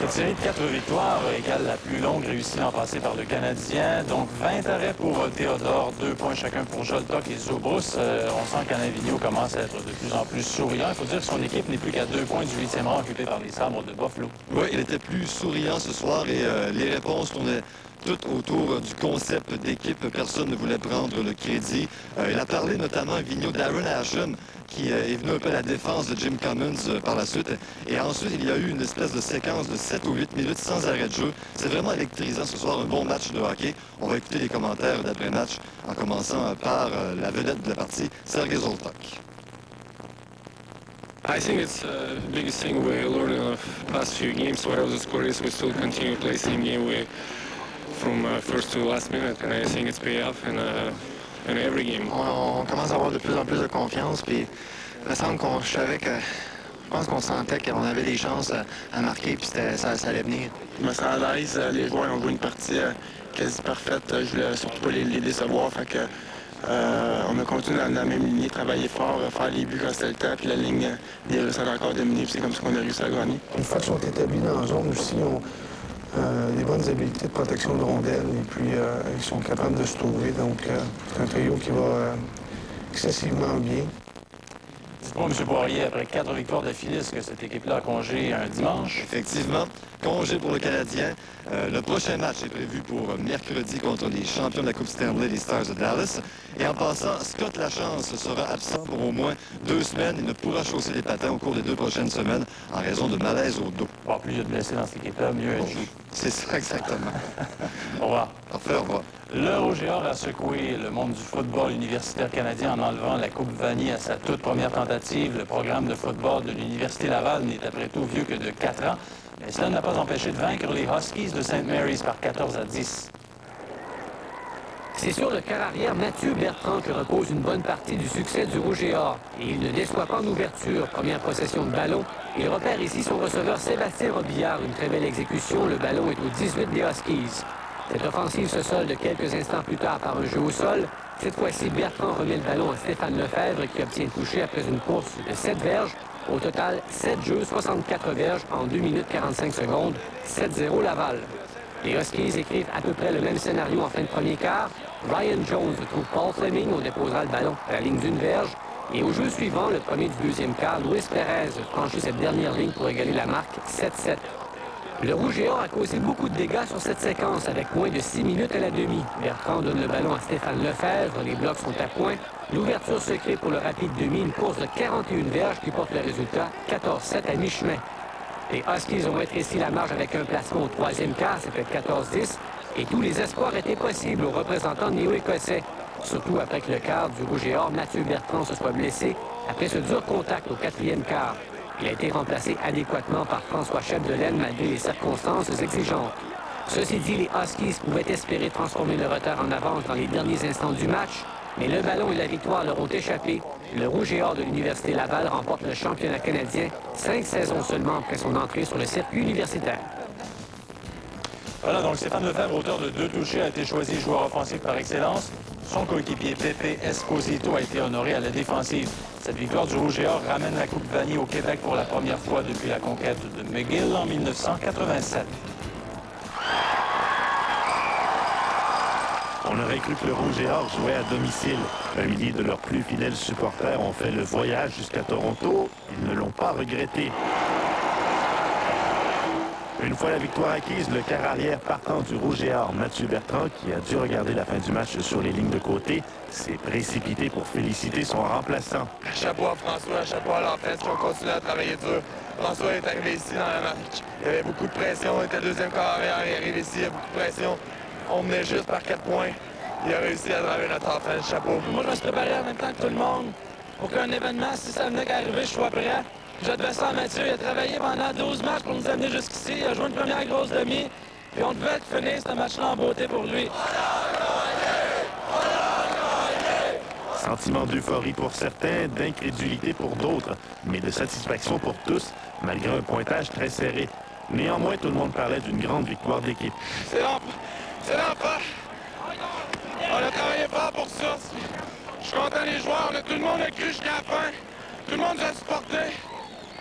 Cette série de 4 victoires égale la plus longue réussie l'an passé par le Canadien. Donc 20 arrêts pour Théodore, 2 points chacun pour Joltok et Zubos. On sent qu'Alain Vigneault commence à être de plus en plus souriant. Il faut dire que son équipe n'est plus qu'à 2 points du 8e rang occupé par les Sabres de Buffalo. Oui, il était plus souriant ce soir et les réponses tournaient tout autour du concept d'équipe. Personne ne voulait prendre le crédit. Il a parlé notamment à Vigneault d'Aaron Asham, qui est venu un peu à la défense de Jim Cummins par la suite. Et ensuite, il y a eu une espèce de séquence de 7 ou 8 minutes sans arrêt de jeu. C'est vraiment électrisant ce soir, un bon match de hockey. On va écouter les commentaires d'après-match en commençant par la vedette de la partie, Sergei Zoltok. I think it's the biggest thing we learned in the past few games. Whatever the score is, we still continue to play the same game from first to last minute, and I think it's paid off in every game. On commence à avoir de plus en plus de confiance, puis il me semble qu'on savait que, je pense qu'on sentait qu'on avait des chances à marquer, puis ça allait venir. Je me sens à l'aise, les joueurs ont joué une partie quasi parfaite, je voulais surtout pas les décevoir, fait que on a continué dans la même lignée, travailler fort, faire les buts quand c'était le temps, puis la ligne des Russes a encore dominé, puis c'est comme ça qu'on a réussi à gagner. Une fois qu'ils sont établis dans la zone aussi, ils ont des bonnes habiletés de protection de rondelles et puis ils sont capables de se trouver. Donc c'est un trio qui va excessivement bien. C'est pas M. Poirier, après 4 victoires d'affilée, est-ce que cette équipe-là a congé un dimanche? Effectivement, congé pour le Canadien. Le prochain match est prévu pour mercredi contre les champions de la Coupe Stanley, les Stars de Dallas. Et en passant, Scott Lachance sera absent pour au moins 2 semaines. Il ne pourra chausser les patins au cours des 2 prochaines semaines en raison de malaise au dos. Bon, plus il y a de blessés dans cette équipe-là, mieux elle joue. C'est ça, exactement. Au revoir. Parfait, au revoir. Le Rouge et Or a secoué le monde du football universitaire canadien en enlevant la Coupe Vanier à sa toute première tentative. Le programme de football de l'Université Laval n'est après tout vieux que de 4 ans. Mais cela n'a pas empêché de vaincre les Huskies de St. Mary's par 14-10. C'est sur le quart arrière Mathieu Bertrand que repose une bonne partie du succès du Rouge et Or. Et il ne déçoit pas en ouverture. Première possession de ballon. Il repère ici son receveur Sébastien Robillard. Une très belle exécution. Le ballon est au 18 des Huskies. Cette offensive se solde quelques instants plus tard par un jeu au sol. Cette fois-ci, Bertrand remet le ballon à Stéphane Lefebvre qui obtient le toucher après une course de 7 verges. Au total, 7 jeux, 64 verges en 2 minutes 45 secondes. 7-0 Laval. Les Huskies écrivent à peu près le même scénario en fin de premier quart. Ryan Jones trouve Paul Fleming. On déposera le ballon à la ligne d'une verge. Et au jeu suivant, le premier du deuxième quart, Luis Perez franchit cette dernière ligne pour égaler la marque 7-7. Le Rouge et Or a causé beaucoup de dégâts sur cette séquence avec moins de 6 minutes à la demi. Bertrand donne le ballon à Stéphane Lefebvre. Les blocs sont à point. L'ouverture se crée pour le rapide demi, une course de 41 verges qui porte le résultat 14-7 à mi-chemin. Les Huskies ont rétréci la marge avec un placement au troisième quart, ça fait 14-10. Et tous les espoirs étaient possibles aux représentants néo-écossais. Surtout après que le quart du Rouge et Or, Mathieu Bertrand, se soit blessé après ce dur contact au quatrième quart. Il a été remplacé adéquatement par François Chapdelaine malgré les circonstances exigeantes. Ceci dit, les Huskies pouvaient espérer transformer le retard en avance dans les derniers instants du match, mais le ballon et la victoire leur ont échappé. Le Rouge et Or de l'Université Laval remporte le championnat canadien 5 saisons seulement après son entrée sur le circuit universitaire. Voilà, donc Stéphane Lefebvre, auteur de 2 touchés, a été choisi joueur offensif par excellence. Son coéquipier Pepe Esposito a été honoré à la défensive. Cette victoire du Rouge et Or ramène la Coupe Vanier au Québec pour la première fois depuis la conquête de McGill en 1987. On aurait cru que le Rouge et Or jouait à domicile. Un millier de leurs plus fidèles supporters ont fait le voyage jusqu'à Toronto. Ils ne l'ont pas regretté. Une fois la victoire acquise, le quart arrière partant du Rouge et Or, Mathieu Bertrand, qui a dû regarder la fin du match sur les lignes de côté, s'est précipité pour féliciter son remplaçant. Chapeau à François, chapeau à l'enfance qui ont continué à travailler dur. François est arrivé ici dans la match. Il y avait beaucoup de pression, on était deuxième quart arrière, il est arrivé ici, il y a beaucoup de pression. On menait juste par 4 points. Il a réussi à driver notre offense, chapeau. Moi, je me suis préparé en même temps que tout le monde pour qu'un événement, si ça venait qu'à arriver, je sois prêt. J'adresse ça à Mathieu, il a travaillé pendant 12 matchs pour nous amener jusqu'ici. Il a joué une première grosse demi, puis on devait finir ce match-là en beauté pour lui. Sentiment d'euphorie pour certains, d'incrédulité pour d'autres, mais de satisfaction pour tous, malgré un pointage très serré. Néanmoins, tout le monde parlait d'une grande victoire d'équipe. C'est l'enfer. On a travaillé fort pour ça. Je suis content des joueurs, tout le monde a cru jusqu'à la fin. Tout le monde nous a supporté.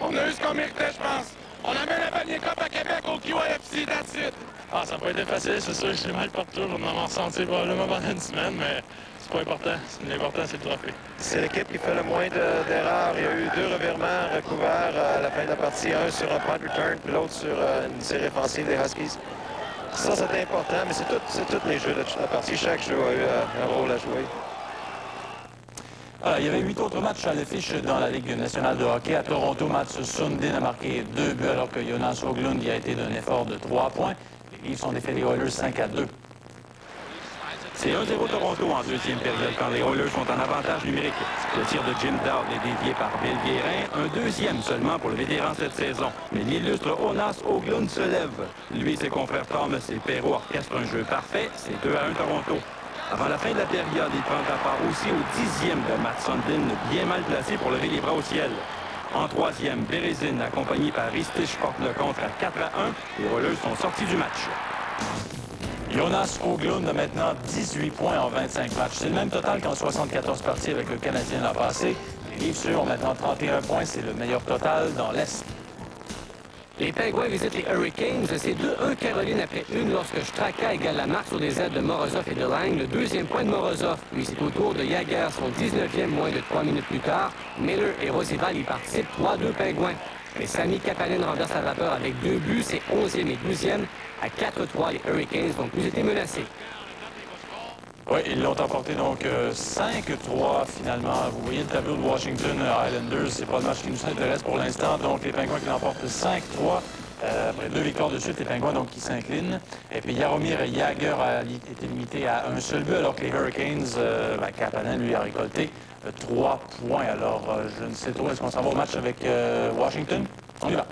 On a eu ce qu'on méritait, je pense. On amène la Vanier Cup à Québec au QIFC, that's it. Ah, ça n'a pas été facile, c'est sûr. J'ai mal partout. On en a ressenti probablement pendant une semaine, mais c'est pas important. L'important, c'est le trophée. C'est l'équipe qui fait le moins d'erreurs. Il y a eu 2 revirements recouverts à la fin de la partie. Un sur un punt return, puis l'autre sur une série offensive des Huskies. Ça, c'était important, mais c'est tous les jeux de toute la partie. Chaque jeu a eu un rôle à jouer. Il y avait 8 autres matchs à l'affiche dans la Ligue nationale de hockey. À Toronto, Mats Sundin a marqué 2 buts alors que Jonas Höglund y a été d'un effort de 3 points. Les Leafs ont défait les Oilers 5-2. C'est 1-0 Toronto en deuxième période quand les Oilers sont en avantage numérique. Le tir de Jim Dowd est dévié par Bill Guérin, un deuxième seulement pour le vétéran cette saison. Mais l'illustre Jonas Höglund se lève. Lui et ses confrères Thomas et Perrault orchestrent un jeu parfait. C'est 2-1 Toronto. Avant la fin de la période, il prendra part aussi au 10e de Mats Sundin, bien mal placé pour lever les bras au ciel. En troisième, Berezin, accompagné par Ristich, porte le contre à 4-1. Les Oilers sont sortis du match. Jonas Höglund a maintenant 18 points en 25 matchs. C'est le même total qu'en 74 parties avec le Canadien l'an passé. Les Leafs ont maintenant 31 points. C'est le meilleur total dans l'Est. Les Pingouins visitent les Hurricanes. C'est 2-1 Caroline après une lorsque Straka égale la marque sur des aides de Morozov et de Lang. Le deuxième point de Morozov. Puis c'est au tour de Jagger, son 19e moins de 3 minutes plus tard. Miller et Rosival y participent 3-2 Pingouins. Et Sami Kapanen renverse la vapeur avec 2 buts. C'est 11e et 12e. À 4-3, les Hurricanes n'ont plus été menacés. Oui, ils l'ont emporté donc 5-3 finalement. Vous voyez le tableau de Washington Islanders, c'est pas le match qui nous intéresse pour l'instant. Donc les Pingouins qui l'emportent 5-3. Après 2 victoires de suite, les Pingouins donc qui s'inclinent. Et puis Jaromir Jagr a été limité à un seul but, alors que les Hurricanes, Kapanen lui a récolté 3 points. Alors je ne sais trop, est-ce qu'on s'en va au match avec Washington? On y va.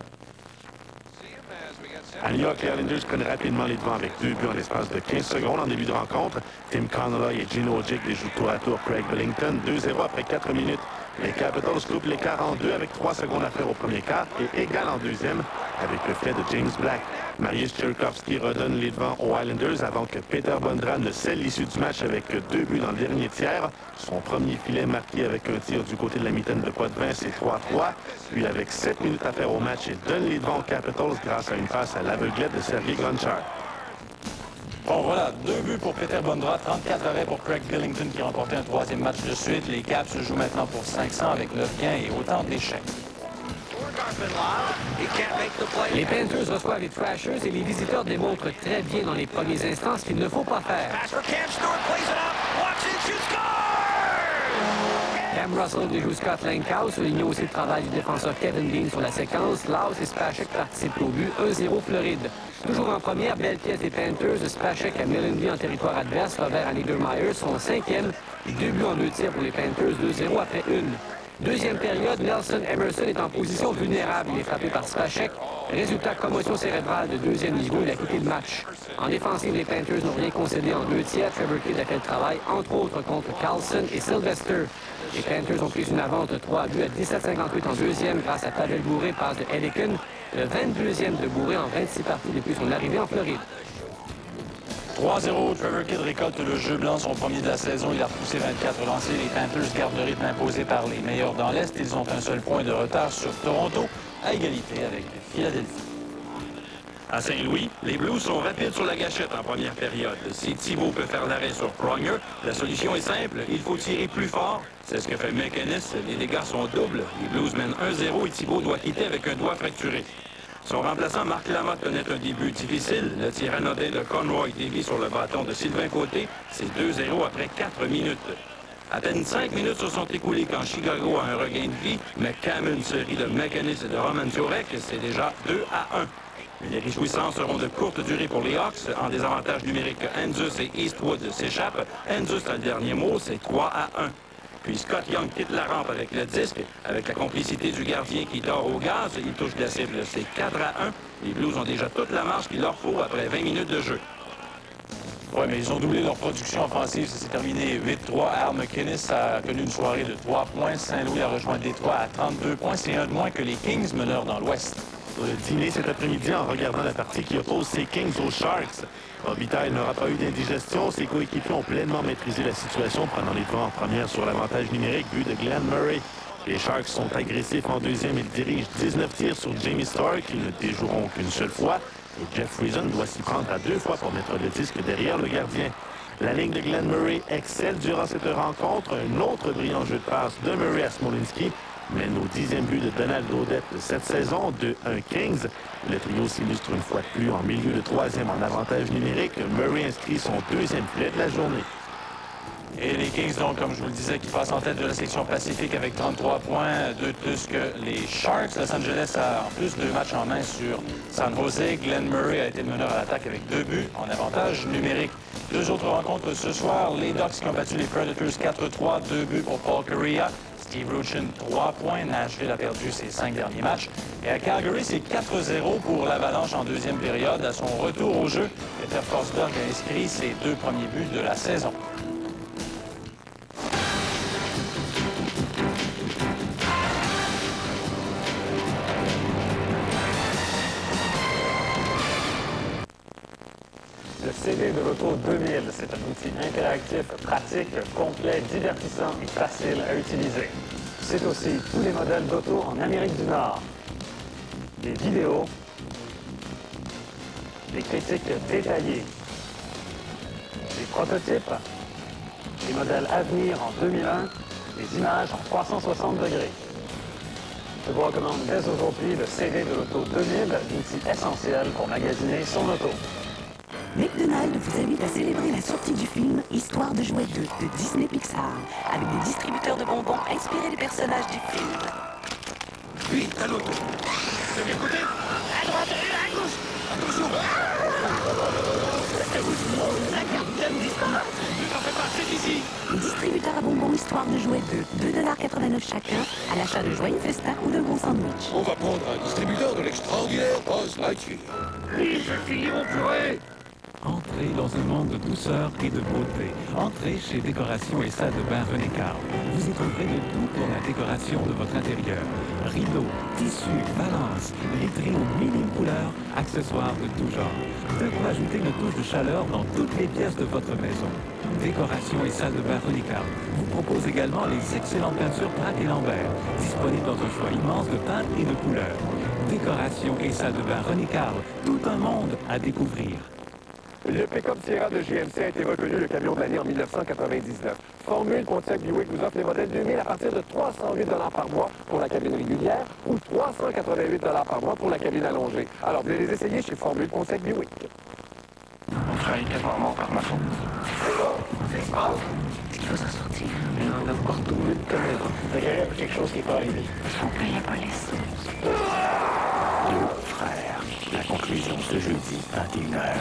À New York, les Islanders prennent rapidement les devants avec 2 buts en l'espace de 15 secondes en début de rencontre. Tim Connolly et Gino Ojic les jouent tour à tour Craig Billington. 2-0 après 4 minutes. Les Capitals coupent l'écart en 2 avec 3 secondes à faire au premier quart et égalent en deuxième avec le fait de James Black. Mariusz Tcherkovski redonne les devants aux Islanders avant que Peter Bondra ne scelle l'issue du match avec 2 buts dans le dernier tiers. Son premier filet marqué avec un tir du côté de la mitaine de Potvin, c'est 3-3. Puis avec 7 minutes à faire au match, il donne les devants aux Capitals grâce à une passe à l'aveuglette de Sergei Gonchar. Bon, voilà, 2 buts pour Peter Bondra, 34 arrêts pour Craig Billington qui remportait un 3e match de suite. Les Caps se jouent maintenant pour 500 avec 9 gains et autant d'échecs. Les Panthers reçoivent les Thrashers et les visiteurs démontrent très bien dans les premiers instants ce qu'il ne faut pas faire. Cam Russell déjoue Scott Langhouse, souligne aussi le travail du défenseur Kevin Bean sur la séquence. Laos et Spacek participent au but, 1-0 Floride. Toujours en première, belle pièce des Panthers, Spacek à Millenby en territoire adverse, Robert à Niedermayer, son 5e, et 2 buts en 2 tirs pour les Panthers, 2-0 après une. Deuxième période, Nelson Emerson est en position vulnérable. Il est frappé par Spacek. Résultat, commotion cérébrale de 2e niveau, il a quitté le match. En défensive, les Panthers n'ont rien concédé en 2 tiers. Trevor Kidd a fait le travail, entre autres, contre Carlson et Sylvester. Les Panthers ont pris une avance de 3 buts à 17,58 en deuxième grâce à Pavel Bourré, passe de Helican. Le 22e de Bourré en 26 parties depuis son arrivée en Floride. 3-0, Trevor Kidd récolte le jeu blanc, son premier de la saison. Il a repoussé 24 lancés. Les Panthers gardent le rythme imposé par les meilleurs dans l'Est. Ils ont un seul point de retard sur Toronto, à égalité avec Philadelphie. À Saint-Louis, les Blues sont rapides sur la gâchette en première période. Si Thibault peut faire l'arrêt sur Pronger, la solution est simple, il faut tirer plus fort. C'est ce que fait McInnes. Les dégâts sont doubles. Les Blues mènent 1-0 et Thibault doit quitter avec un doigt fracturé. Son remplaçant Marc Lamotte connaît un début difficile. Le tir anodin de Conroy dévie sur le bâton de Sylvain Côté. C'est 2-0 après 4 minutes. À peine 5 minutes se sont écoulées quand Chicago a un regain de vie, mais comme une série de McInnes et de Roman Turek, c'est déjà 2-1. Les réjouissances seront de courte durée pour les Hawks. En désavantage numérique, Andzus et Eastwood s'échappent. Andzus a le dernier mot, c'est 3-1. Puis Scott Young quitte la rampe avec le disque. Avec la complicité du gardien qui dort au gaz, il touche la cible, c'est 4-1. Les Blues ont déjà toute la marche qu'il leur faut après 20 minutes de jeu. Oui, mais ils ont doublé leur production offensive. Ça s'est terminé 8-3. Al McInnes a connu une soirée de 3 points. Saint-Louis a rejoint Détroit à 32 points. C'est un de moins que les Kings, meneurs dans l'Ouest. Pour le dîner cet après-midi en regardant la partie qui oppose ses Kings aux Sharks. Robitaille n'aura pas eu d'indigestion. Ses coéquipiers ont pleinement maîtrisé la situation, prenant les devants en première sur l'avantage numérique, but de Glenn Murray. Les Sharks sont agressifs en deuxième. Ils dirigent 19 tirs sur Jamie Stark. Ils ne déjoueront qu'une seule fois. Et Jeff Friesen doit s'y prendre à 2 fois pour mettre le disque derrière le gardien. La ligne de Glenn Murray excelle durant cette rencontre. Un autre brillant jeu de passe de Murray à Smolinski mène au 10e but de Donald Odette de cette saison, 2-1 Kings. Le trio s'illustre une fois de plus en milieu de 3e en avantage numérique. Murray inscrit son 2e filet de la journée. Et les Kings, donc, comme je vous le disais, qui passent en tête de la section Pacifique avec 33 points, 2 de plus que les Sharks. Los Angeles a en plus 2 matchs en main sur San Jose. Glenn Murray a été le meneur à l'attaque avec 2 buts en avantage numérique. 2 autres rencontres ce soir. Les Ducks qui ont battu les Predators 4-3, 2 buts pour Paul Kariya. Steve Ruchin, 3 points. Nashville a perdu ses 5 derniers matchs. Et à Calgary, c'est 4-0 pour l'Avalanche en deuxième période. À son retour au jeu, Peter Forsberg a inscrit ses 2 premiers buts de la saison. Le CD de l'Auto 2000, c'est un outil interactif, pratique, complet, divertissant et facile à utiliser. C'est aussi tous les modèles d'auto en Amérique du Nord. Des vidéos, des critiques détaillées, des prototypes, des modèles à venir en 2001, des images en 360 degrés. Je vous recommande dès aujourd'hui le CD de l'Auto 2000, l'outil essentiel pour magasiner son auto. McDonald's vous invite à célébrer la sortie du film Histoire de jouets 2 de Disney Pixar, avec des distributeurs de bonbons inspirés des personnages du film. Vite, à l'auto. De quel côté? À droite, à gauche. Attention. La carte disparaît. Ne t'en fais pas, c'est ici. Les distributeurs à bonbons Histoire de jouets 2, 2,89 $, chacun, à l'achat de joyeux festin ou de bons sandwichs. On va prendre un distributeur de l'extraordinaire Buzz Lightyear. Oui, je finis mon purée. Entrez dans un monde de douceur et de beauté. Entrez chez Décoration et Salle de Bain René Carle. Vous y trouverez de tout pour la décoration de votre intérieur. Rideaux, tissus, balances, vitrines, mille couleurs, accessoires de tout genre. De quoi ajouter une touche de chaleur dans toutes les pièces de votre maison. Décoration et Salle de Bain René Carle vous propose également les excellentes peintures Pratt et Lambert, disponibles dans un choix immense de teintes et de couleurs. Décoration et Salle de Bain René Carle, tout un monde à découvrir. Le pick-up Sierra de GMC a été reconnu le camion de l'année en 1999. Formule Pontiac Buick vous offre les modèles 2000 à partir de 308 $ par mois pour la cabine régulière ou 388 $ par mois pour la cabine allongée. Alors, venez les essayer chez Formule Pontiac Buick. On travaille quasiment par ma faute. C'est bon, c'est se passe. Il faut s'en sortir. Il y en a partout, une caméra. Il y a quelque chose qui peut arriver. On plaint la police. Deux frères. La conclusion ce jeudi, 21h.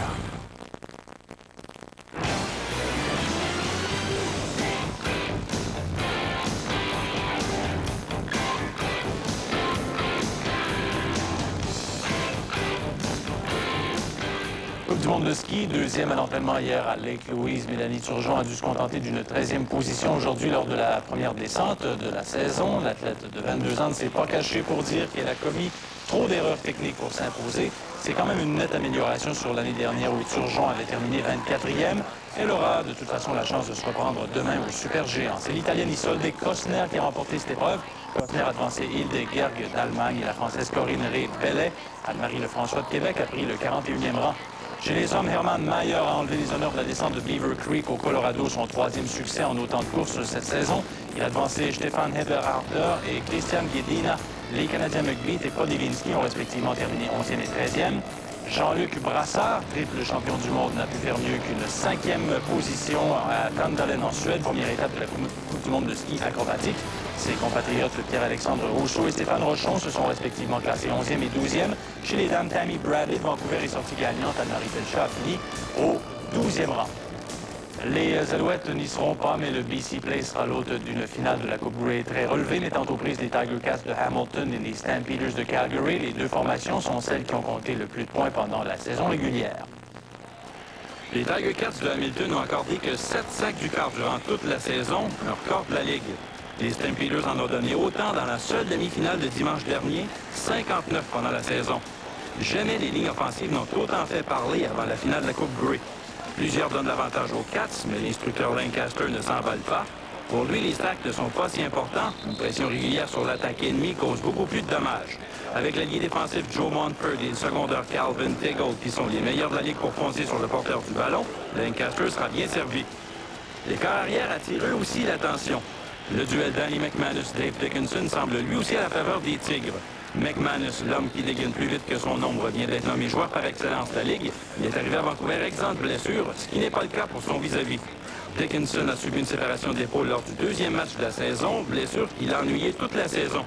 Coupe du monde de ski, deuxième à l'entraînement hier à Lake Louise. Mélanie Turgeon a dû se contenter d'une 13e position aujourd'hui lors de la première descente de la saison. L'athlète de 22 ans ne s'est pas caché pour dire qu'elle a commis trop d'erreurs techniques pour s'imposer. C'est quand même une nette amélioration sur l'année dernière où Turgeon avait terminé 24e. Elle aura de toute façon la chance de se reprendre demain au Super Géant. C'est l'Italienne Isolde Cosner qui a remporté cette épreuve. Cosner a devancé Hildegard d'Allemagne et la Française Corinne Rey-Bellet. Anne-Marie Lefrançois de Québec a pris le 41e rang. Chez les hommes, Hermann Mayer a enlevé les honneurs de la descente de Beaver Creek au Colorado, son 3e succès en autant de courses cette saison. Il a devancé Stefan Heberharter et Christian Guedina. Les Canadiens McBeat et Podilinski ont respectivement terminé 11e et 13e. Jean-Luc Brassard, triple champion du monde, n'a pu faire mieux qu'une 5e position à Tandalen en Suède, première étape de la Coupe du monde de ski acrobatique. Ses compatriotes Pierre-Alexandre Rousseau et Stéphane Rochon se sont respectivement classés 11e et 12e. Chez les dames, Tammy Bradley de Vancouver est sortie gagnante. Anne-Marie Pelchat a fini au 12e rang. Les Alouettes n'y seront pas, mais le BC Place sera l'hôte d'une finale de la Coupe Grey très relevée, n'étant aux prises des Tiger Cats de Hamilton et les Stampeders de Calgary. Les deux formations sont celles qui ont compté le plus de points pendant la saison régulière. Les Tiger Cats de Hamilton n'ont accordé que 7 sacs du quart durant toute la saison, un record de la Ligue. Les Stampeders en ont donné autant dans la seule demi-finale de dimanche dernier, 59 pendant la saison. Jamais les lignes offensives n'ont autant fait parler avant la finale de la Coupe Grey. Plusieurs donnent l'avantage aux Cats, mais l'instructeur Lancaster ne s'emballe pas. Pour lui, les stacks ne sont pas si importants. Une pression régulière sur l'attaque ennemie cause beaucoup plus de dommages. Avec l'allié défensif Joe Montford et le secondaire Calvin Tiggle, qui sont les meilleurs de la Ligue pour foncer sur le porteur du ballon, Lancaster sera bien servi. Les corps arrière attirent eux aussi l'attention. Le duel Danny McManus-Dave Dickinson semble lui aussi à la faveur des Tigres. McManus, l'homme qui dégaine plus vite que son ombre, vient d'être nommé joueur par excellence de la Ligue. Il est arrivé à Vancouver exempt de blessure, ce qui n'est pas le cas pour son vis-à-vis. Dickinson a subi une séparation d'épaule lors du deuxième match de la saison, blessure qui l'a ennuyé toute la saison.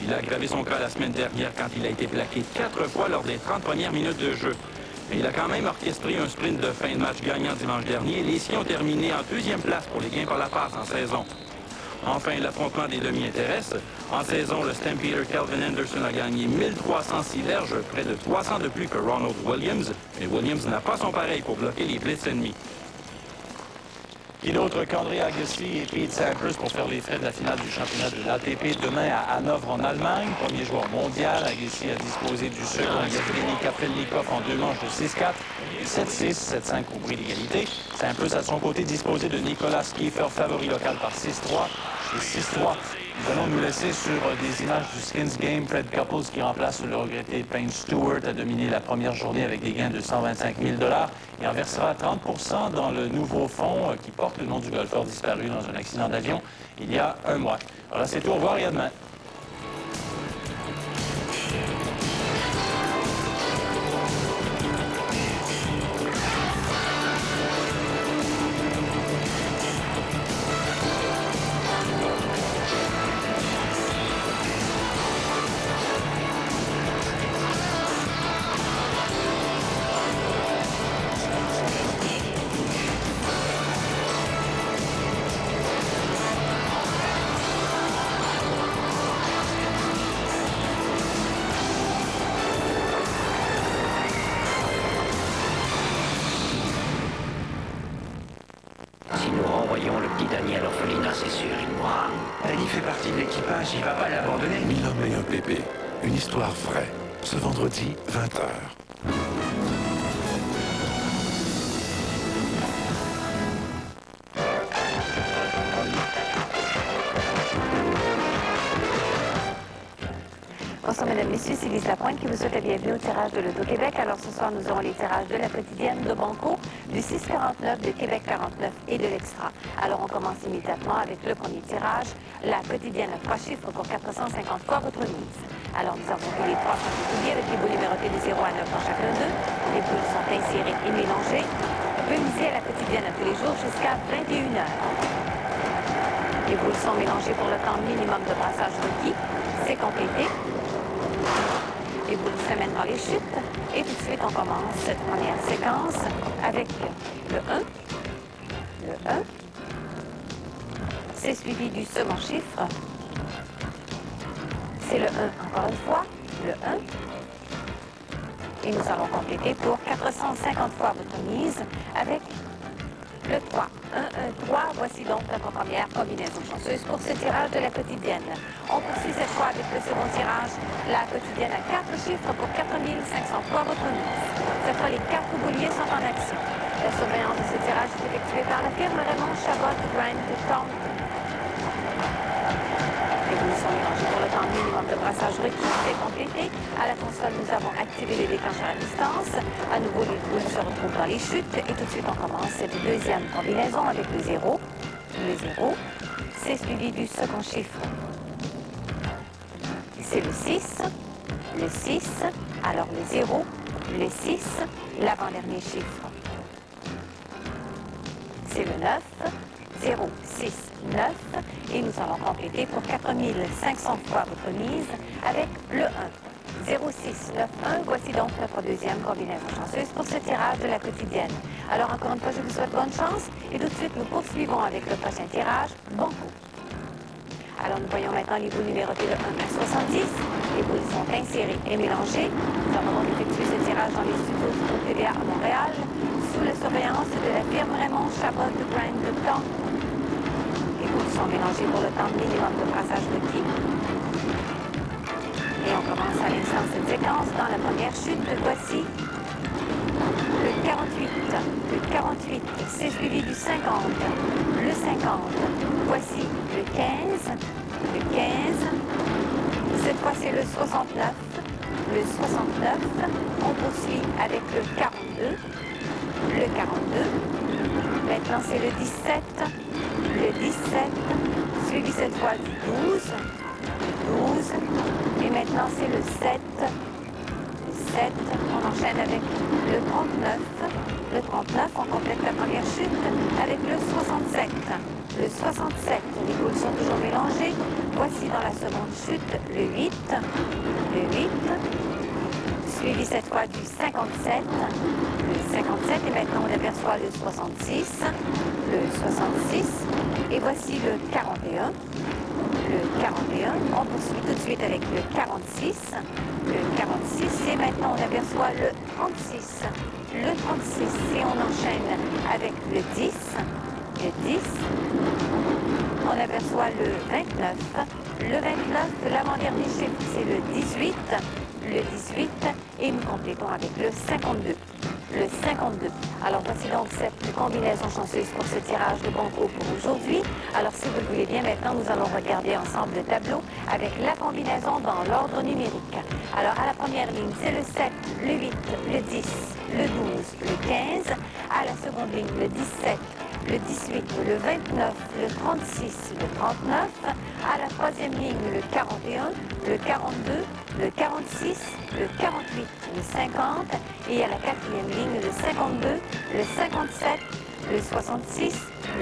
Il a aggravé son cas la semaine dernière quand il a été plaqué 4 fois lors des 30 premières minutes de jeu. Mais il a quand même orchestré un sprint de fin de match gagnant dimanche dernier. Les Siens ont terminé en deuxième place pour les gains par la passe en saison. Enfin, l'affrontement des demi intéresse. En saison, le Stampeder Calvin Anderson a gagné 1306 verges, près de 300 de plus que Ronald Williams. Mais Williams n'a pas son pareil pour bloquer les blitz ennemis. Qui d'autre qu'André Agassi et Pete Sampras pour faire les frais de la finale du championnat de l'ATP demain à Hanovre en Allemagne. Premier joueur mondial, Agassi a disposé du second Yevgeny Kapelnikov en 2 manches de 6-4, 7-6, 7-5 au prix d'égalité. Sampras a de son côté disposé de Nicolas Kiefer, favori local par 6-3 et 6-3. Nous allons nous laisser sur des images du Skins Game. Fred Couples, qui remplace le regretté Payne Stewart, a dominé la première journée avec des gains de 125 000 et en versera 30 % dans le nouveau fonds qui porte le nom du golfeur disparu dans un accident d'avion il y a un mois. Voilà, c'est tout. Au revoir et à demain. Le petit Daniel orphelinat, c'est sûr, il mourra. Danny fait partie de l'équipage, il va pas l'abandonner. 1000 hommes et un bébé. Une histoire vraie. Ce vendredi, 20h. Bonsoir, mesdames, messieurs, c'est Lise Lapointe qui vous souhaite la bienvenue au tirage de l'Auto-Québec. Alors, ce soir, nous aurons les tirages de la quotidienne de Banco, du 649, de Québec 49 et de l'Extra. Alors, on commence immédiatement avec le premier tirage, la quotidienne à 3 chiffres pour 450 fois votre mise. Alors, nous avons fait les 3 bouliers avec les boules numérotés de 0 à 9 dans chacun d'eux. Les boules sont insérées et mélangées. On peut miser à la quotidienne à tous les jours jusqu'à 21h. Les boules sont mélangées pour le temps minimum de brassage requis. C'est complété. Les boules s'amènent dans les chutes. Et tout de suite, on commence cette première séquence avec le 1. Le 1. C'est suivi du second chiffre. C'est le 1 encore une fois. Le 1. Et nous allons compléter pour 450 fois votre mise avec le 3. 1, 1, 3. Voici donc notre première combinaison chanceuse pour ce tirage de la quotidienne. On poursuit cette fois avec le second tirage, la quotidienne à 4 chiffres pour 4500 fois votre mise. Cette fois, les 4 bouliers sont en action. La surveillance de ce tirage est effectuée par la firme Raymond Chabot Grand Tom. Les boules sont mélangées pour le temps minimum de brassage requis. C'est complété. À la console, nous avons activé les déclencheurs à distance. À nouveau, les boules se retrouvent dans les chutes. Et tout de suite, on commence cette deuxième combinaison avec le 0. Le 0. C'est suivi du second chiffre. C'est le 6. Le 6. Alors le 0. Le 6. L'avant-dernier chiffre. C'est le 9. 0, 6, 9. Et nous allons compléter pour 4500 fois votre mise avec le 1. 0, 6, 9, 1. Voici donc notre deuxième combinaison chanceuse pour ce tirage de la quotidienne. Alors encore une fois, je vous souhaite bonne chance. Et tout de suite, nous poursuivons avec le prochain tirage. Bon coup. Alors nous voyons maintenant les boules numérotées de 1 à 70. Les boules sont insérées et mélangées. Nous avons donc effectué ce tirage dans les studios du groupe TVA à Montréal sous la surveillance de la firme Raymond Chabot de Grand Tom. Les boules sont mélangées pour le temps minimum de brassage requis. Et on commence à l'instant cette séquence dans la première chute. Voici le 48. Le 48, c'est suivi du 50. Le 50. Voici le 15. Le 15. Cette fois, c'est le 69. Le 69. On poursuit avec le 42. Le 42. Maintenant, c'est le 17. Le 17. Suivi cette fois du 12. Le 12. Et maintenant, c'est le 7. Le 7. On enchaîne avec le 39. Le 39, on complète la première chute avec le 67. Le 67, les boules sont toujours mélangées. Voici dans la seconde chute le 8. Le 8. Suivi cette fois du 57. Le 57, et maintenant on aperçoit le 66. Le 66. Et voici le 41. Le 41. On poursuit tout de suite avec le 46. Le 46. Et maintenant on aperçoit le 36. Le 36. Et on enchaîne avec le 10. Le 10. On aperçoit le 29. Le 29, l'avant-dernier chiffre, c'est le 18. Le 18. Et nous complétons avec le 52. le 52. Alors voici donc cette combinaison chanceuse pour ce tirage de banco pour aujourd'hui. Alors si vous le voulez bien, maintenant nous allons regarder ensemble le tableau avec la combinaison dans l'ordre numérique. Alors à la première ligne, c'est le 7, le 8, le 10, le 12, le 15. À la seconde ligne, le 17, le 18, le 29, le 36, le 39. À la troisième ligne, le 41, le 42, le 46, le 48, le 50. Et à la quatrième ligne, le 52, le 57, le 66,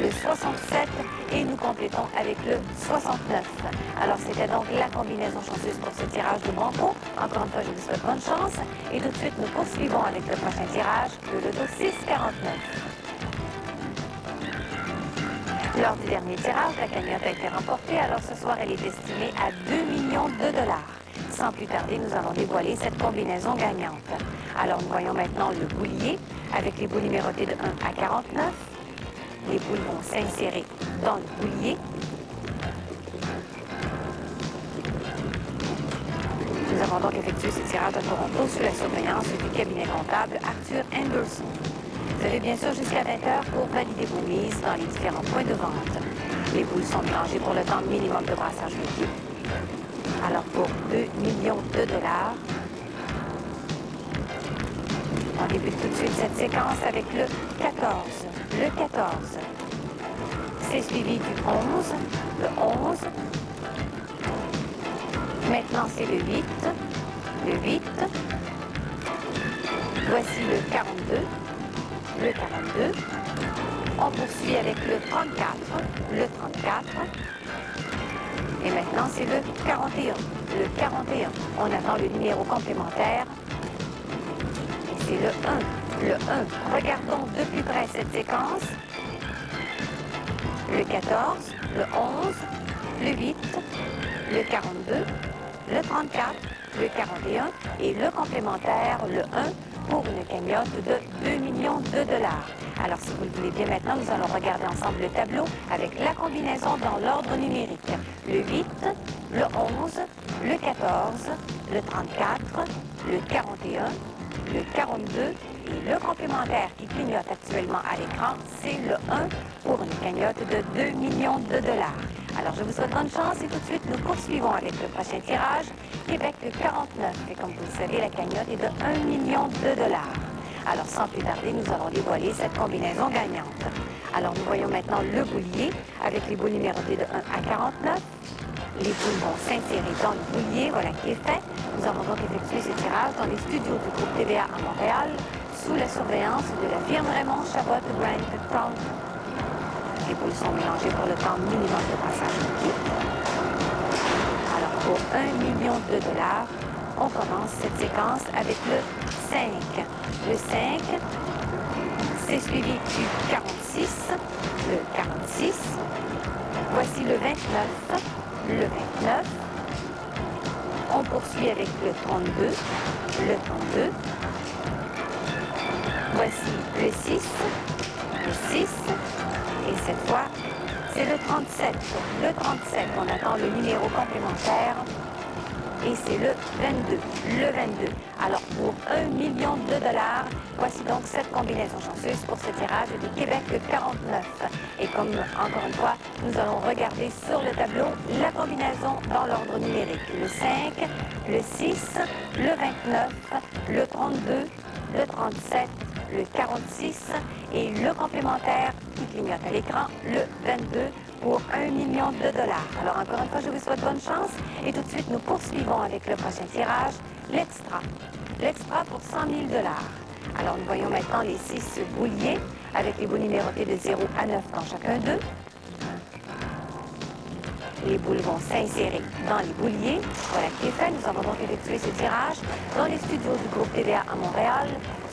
le 67. Et nous complétons avec le 69. Alors, c'était donc la combinaison chanceuse pour ce tirage de banco. Encore une fois, je vous souhaite bonne chance. Et tout de suite, nous poursuivons avec le prochain tirage, le loto 649. Lors du dernier tirage, la cagnotte a été remportée. Alors ce soir, elle est estimée à 2 millions de dollars. Sans plus tarder, nous allons dévoiler cette combinaison gagnante. Alors nous voyons maintenant le boulier avec les boules numérotées de 1 à 49. Les boules vont s'insérer dans le boulier. Nous avons donc effectué ce tirage de Toronto sous la surveillance du cabinet comptable Arthur Anderson. Vous avez bien sûr jusqu'à 20h pour valider vos mises dans les différents points de vente. Les boules sont mélangées pour le temps minimum de brassage liquide. Alors pour 2 millions de dollars, on débute tout de suite cette séquence avec le 14. Le 14. C'est suivi du 11. Le 11. Maintenant c'est le 8. Le 8. Voici le 42. Le 42. On poursuit avec le 34, le 34. Et maintenant, c'est le 41. Le 41. On attend le numéro complémentaire. Et c'est le 1. Le 1. Regardons de plus près cette séquence. Le 14, le 11, le 8, le 42, le 34, le 41 et le complémentaire, le 1. Pour une cagnotte de 2 millions de dollars. Alors, si vous le voulez bien maintenant, nous allons regarder ensemble le tableau avec la combinaison dans l'ordre numérique. Le 8, le 11, le 14, le 34, le 41, le 42 et le complémentaire qui clignote actuellement à l'écran, c'est le 1 pour une cagnotte de 2 millions de dollars. Alors, je vous souhaite bonne chance et tout de suite, nous poursuivons avec le prochain tirage, Québec le 49. Et comme vous le savez, la cagnotte est de 1 million de dollars. Alors, sans plus tarder, nous allons dévoiler cette combinaison gagnante. Alors, nous voyons maintenant le boulier avec les boules numérotées de 1 à 49. Les boules vont s'insérer dans le boulier, voilà qui est fait. Nous avons donc effectué ce tirage dans les studios du groupe TVA à Montréal, sous la surveillance de la firme Raymond Chabot Brown. Les boules sont mélangées pour le temps minimum de brassage liquide. Alors, pour 1 million de dollars, on commence cette séquence avec le 5. Le 5, c'est suivi du 46, le 46. Voici le 29, le 29. On poursuit avec le 32, le 32. Voici le 6, le 6. Et cette fois, c'est le 37. Le 37, on attend le numéro complémentaire. Et c'est le 22. Le 22. Alors, pour 1 million de dollars, voici donc cette combinaison chanceuse pour ce tirage du Québec le 49. Et comme, encore une fois, nous allons regarder sur le tableau la combinaison dans l'ordre numérique. Le 5, le 6, le 29, le 32, le 37, le 46 et le complémentaire qui clignote à l'écran, le 22 pour 1 million de dollars. Alors encore une fois, je vous souhaite bonne chance et tout de suite, nous poursuivons avec le prochain tirage, l'extra. L'extra pour 100 000 dollars. Alors nous voyons maintenant les 6 bouliers avec les boules numérotées de 0 à 9 dans chacun d'eux. Les boules vont s'insérer dans les bouliers. Voilà qui est fait. Nous avons donc effectué ce tirage dans les studios du groupe TVA à Montréal,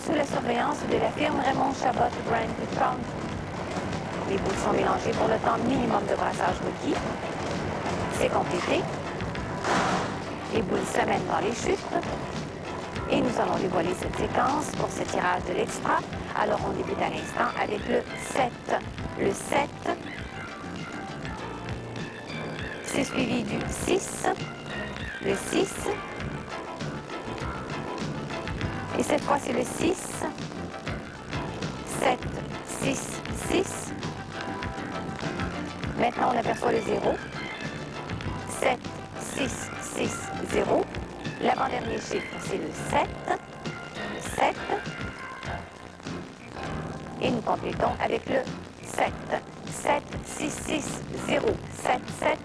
sous la surveillance de la firme Raymond Chabot Brown. Les boules sont mélangées pour le temps minimum de brassage requis. C'est complété. Les boules s'amènent dans les chutes. Et nous allons dévoiler cette séquence pour ce tirage de l'extra. Alors on débute à l'instant avec le 7. Le 7. C'est suivi du 6. Le 6. Et cette fois, c'est le 6. 6, 6. Maintenant, on aperçoit le 0. 7, 6, 6, 0. L'avant-dernier chiffre, c'est le 7. 7. Et nous complétons avec le 7. 7, 6, 6, 0, 7, 7.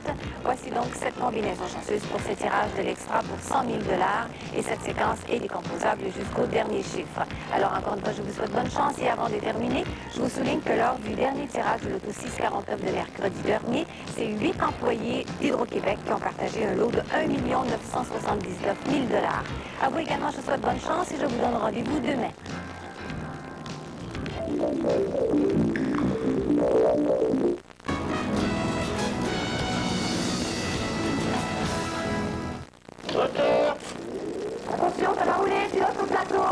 Voici donc 7 combinaisons chanceuses pour ce tirage de l'extra pour 100 000 $. Et cette séquence est décomposable jusqu'au dernier chiffre. Alors, encore une fois, je vous souhaite bonne chance. Et avant de terminer, je vous souligne que lors du dernier tirage de l'Auto 649 de mercredi dernier, c'est 8 employés d'Hydro-Québec qui ont partagé un lot de 1 979 000 $. À vous également, je vous souhaite bonne chance et je vous donne rendez-vous demain. Attention, ça va rouler, pilote au plateau.